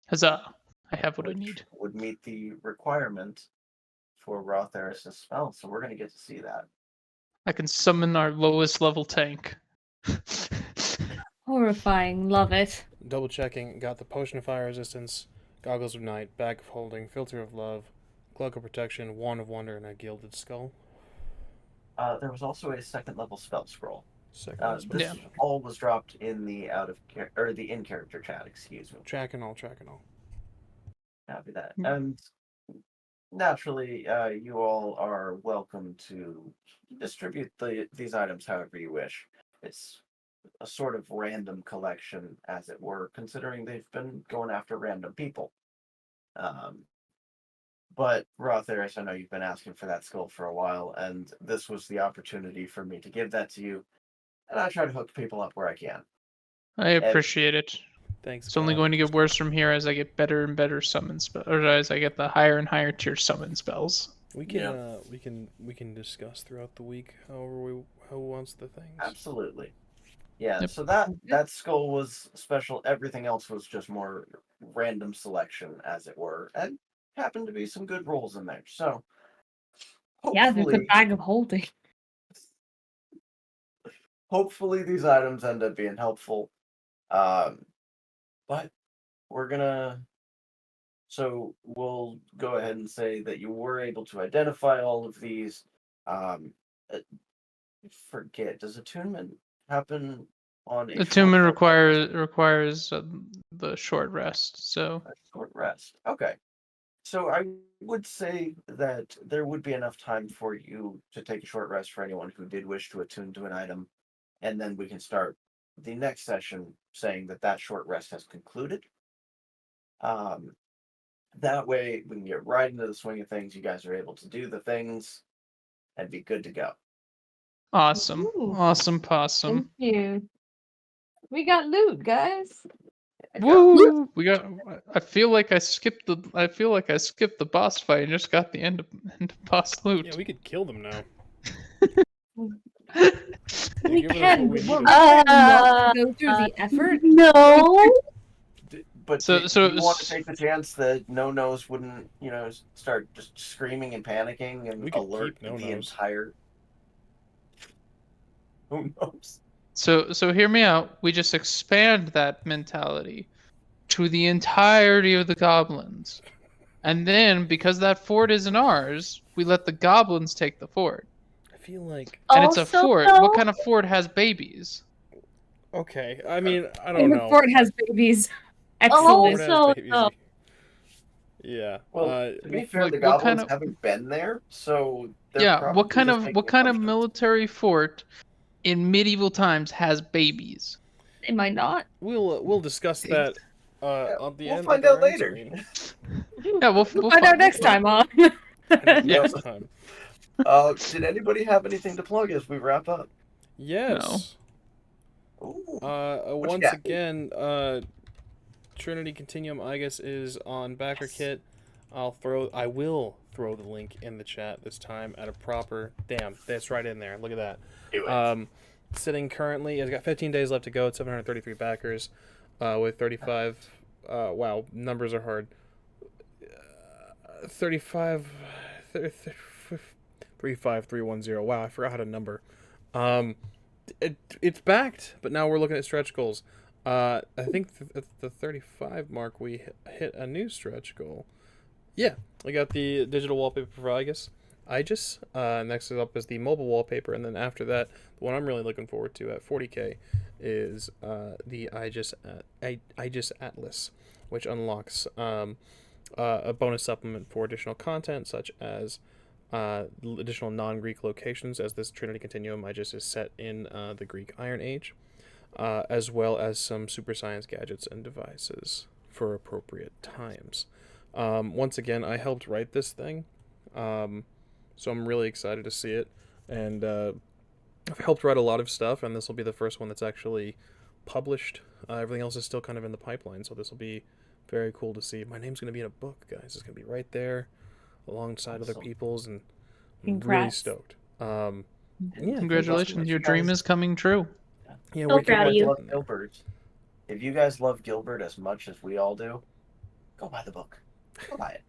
Huzzah! I have what I which need. would meet the requirement for RA-THERIS' spell, so we're going to get to see that. I can summon our lowest level tank. Horrifying. Love it. Double checking. Got the potion of fire resistance, goggles of night, bag of holding, filter of love, cloak of protection, wand of wonder, and a gilded skull. There was also a second level spell scroll. Second. This all was dropped in the in character chat. Excuse me. Tracking all. Copy that. And naturally, you all are welcome to distribute these items however you wish. It's a sort of random collection, as it were, considering they've been going after random people. But RA-THERIS, I know you've been asking for that skull for a while, and this was the opportunity for me to give that to you. And I try to hook people up where I can. I appreciate it. Thanks. It's only going to get worse from here as I get better and better summon spells, or as I get the higher and higher tier summon spells. We can we can discuss throughout the week who wants the things. Absolutely. Yeah, Yep. so that skull was special. Everything else was just more random selection, as it were, and happened to be some good rolls in there. So Yeah, there's a hopefully, bag of holding. hopefully these items end up being helpful. But we're gonna. So we'll go ahead and say that you were able to identify all of these. Forget, does attunement happen on a Attunement short requires the short rest. So a short rest? Okay. So I would say that there would be enough time for you to take a short rest for anyone who did wish to attune to an item, and then we can start the next session saying that short rest has concluded. That way we can get right into the swing of things. You guys are able to do the things and be good to go. awesome, Ooh. awesome possum. Thank you. We got loot, guys. Woo! We got. I feel like I skipped the boss fight and just got the end of boss loot. Yeah, we could kill them now. We give us can. what we We're needed. not go through the effort. No. But So- do so- you want to take the chance that No-Nos wouldn't, start just screaming and panicking and We could alert keep the No-Nos. entire. Who knows? So hear me out. We just expand that mentality to the entirety of the goblins, and then because that fort isn't ours, we let the goblins take the fort. I feel like And it's a Also, fort. though- What kind of fort has babies? okay. I mean, I don't The know. fort has babies. Excellent. Fort has Also, babies. though- Yeah. Well, to be fair, like, the what kind goblins of- haven't been there, so they're Yeah. probably What kind just of taking assumptions. military fort in medieval times has babies? They might not. We'll discuss that on the we'll end. find of out the later. Yeah, we'll Find out next time, huh? Next time. Did anybody have anything to plug as we wrap up? Yes. Ooh. What you Once got? again, Trinity Continuum, I guess, is on backer kit. I will throw the link in the chat this time at a proper. Damn, that's right in there. Look at that. Do it. Sitting currently, it's got 15 days left to go. It's 733 backers, with 35. Wow, numbers are hard. 35310. Wow, I forgot how to number. It's backed, but now we're looking at stretch goals. I think at the 35 mark we hit a new stretch goal. Yeah, we got the digital wallpaper for Aegis. Next up is the mobile wallpaper, and then after that, the one I'm really looking forward to at 40k is the Aegis Atlas, which unlocks a bonus supplement for additional content, such as additional non-Greek locations, as this Trinity Continuum Aegis is set in the Greek Iron Age. as well as some super science gadgets and devices for appropriate times. Once again, I helped write this thing, so I'm really excited to see it, and I've helped write a lot of stuff, and this will be the first one that's actually published. Everything else is still kind of in the pipeline, so this will be very cool to see. My name's going to be in a book, guys. It's going to be right there alongside other people's, and I'm really Congrats. stoked. Yeah, congratulations, your dream is coming true. Yeah, So we're proud of you. Love Gilbert. If you guys love Gilbert as much as we all do, go buy the book. Go buy it.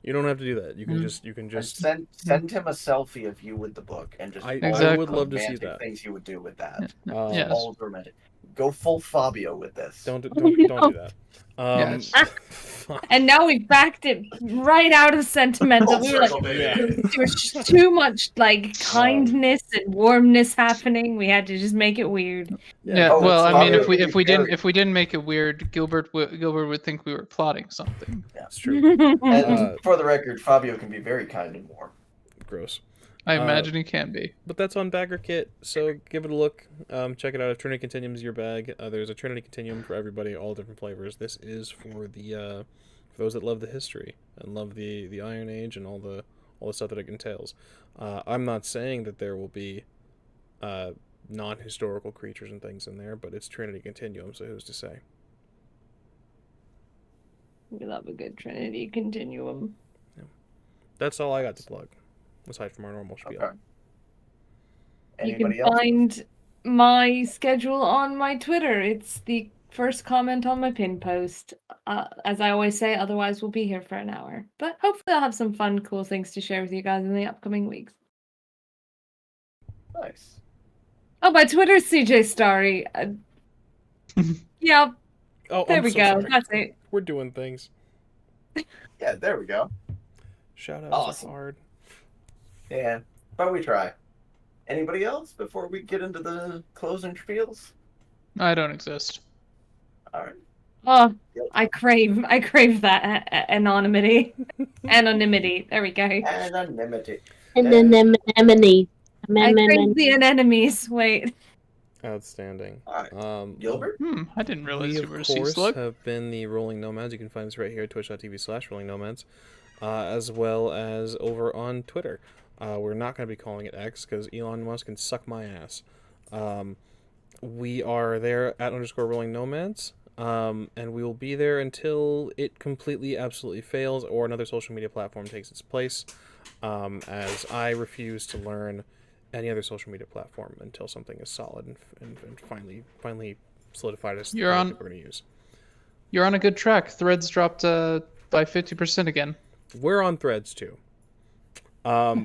You don't have to do that. You can And just. send him a selfie of you with the book and just I Exactly. would love to see romantic that. things you would do with that. Yes. All romantic. Go full Fabio with this. Don't do that. Yes. And now we backed it right out of sentimental. We were like, Yeah. there was just too much like kindness and warmness happening. We had to just make it weird. Yeah, Oh, well, it's I mean, Fabio if we very- didn't make it weird, Gilbert would think we were plotting something. It's true. And for the record, Fabio can be very kind and warm. Gross. I imagine he can be. But that's on Bagger Kit, so give it a look. Check it out. If Trinity Continuum is your bag, there's a Trinity Continuum for everybody, all different flavors. This is for the for those that love the history and love the Iron Age and all the stuff that it entails. I'm not saying that there will be non-historical creatures and things in there, but it's Trinity Continuum, so who's to say? We love a good Trinity Continuum. That's all I got to plug, aside from our normal spiel. Okay. You Anybody can else? find my schedule on my Twitter. It's the first comment on my pin post. As I always say, otherwise we'll be here for an hour. But hopefully I'll have some fun, cool things to share with you guys in the upcoming weeks. Nice. Oh, my Twitter is CJSTARRY. Yeah, Oh, there I'm we so go. sorry. That's it. We're doing things. Yeah, there we go. Shout outs Awesome. are hard. Yeah, but we try. Anybody else before we get into the closing spiels? I don't exist. All right. Oh, Yep. I crave that anonymity. Anonymity. There we go. Anonymity. Anemone. I crave the anemones. Wait. Outstanding. All right. Gilbert? I didn't realize We, you of were a sea course, slug. have been the Rolling Nomads. You can find us right here at twitch.tv/Rolling Nomads, as well as over on Twitter. We're not going to be calling it X because Elon Musk can suck my ass. We are there at _Rolling Nomads, and we will be there until it completely, absolutely fails or another social media platform takes its place, as I refuse to learn any other social media platform until something is solid and finally solidified as You're the on- we're going to use. You're on a good track. Threads dropped by 50% again. We're on Threads too. But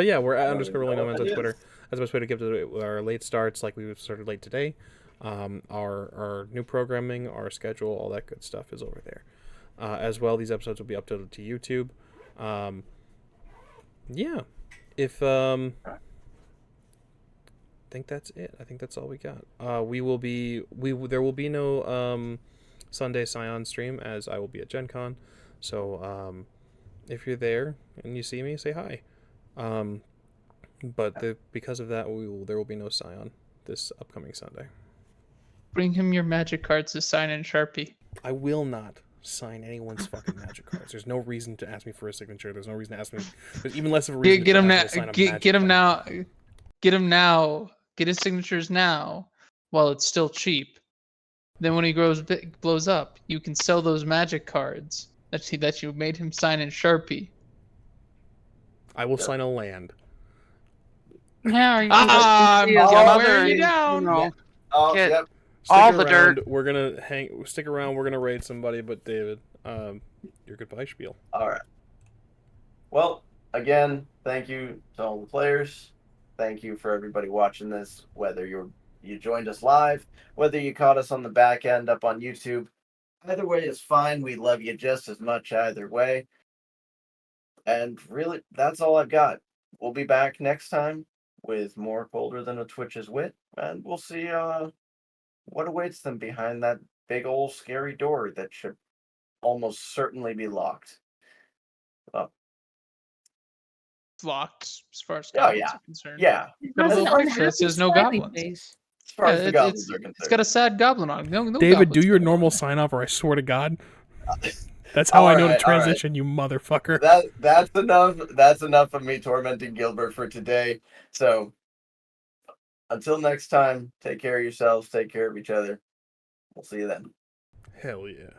yeah, we're at _Rolling Nomads on Yes. Twitter. That's the best way to give to our late starts, like we started late today. Our new programming, our schedule, all that good stuff is over there. As well, these episodes will be uploaded to YouTube. Yeah, if I think that's it. I think that's all we got. There will be no Sunday Scion stream, as I will be at Gen Con. So if you're there and you see me, say hi. But because of that, there will be no Scion this upcoming Sunday. Bring him your magic cards to sign in Sharpie. I will not sign anyone's fucking magic cards. There's no reason to ask me for a signature. There's no reason to ask me. There's even less of a reason Get to him ask me now. to sign a Get magic him card. now. Get him now. Get his signatures now, while it's still cheap. Then when he blows up, you can sell those magic cards that you made him sign in Sharpie. I will sign a land. Yeah, you I'm Oh, wearing you you down. know, Oh, Get- yep. all Stick the around. dirt. We're gonna stick around. We're gonna raid somebody, but David, your goodbye spiel. All right. Well, again, thank you to all the players. Thank you for everybody watching this, whether you joined us live, whether you caught us on the back end up on YouTube. Either way is fine. We love you just as much either way. And really, that's all I've got. We'll be back next time with more Colder Than a Twitch's Wit, and we'll see what awaits them behind that big old scary door that should almost certainly be locked. Locked as far as Oh, goblins yeah. are concerned. Yeah. Got a That's little an picture that says no unhappy goblins. face. As far as the it's, goblins are it's concerned. got a sad goblin on it. No, no David, goblins do your get normal on it. sign off, or I swear to God. That's how I know to Alright, alright. transition, you motherfucker. That's enough. That's enough of me tormenting Gilbert for today. So until next time, take care of yourselves, take care of each other. We'll see you then. Hell yeah.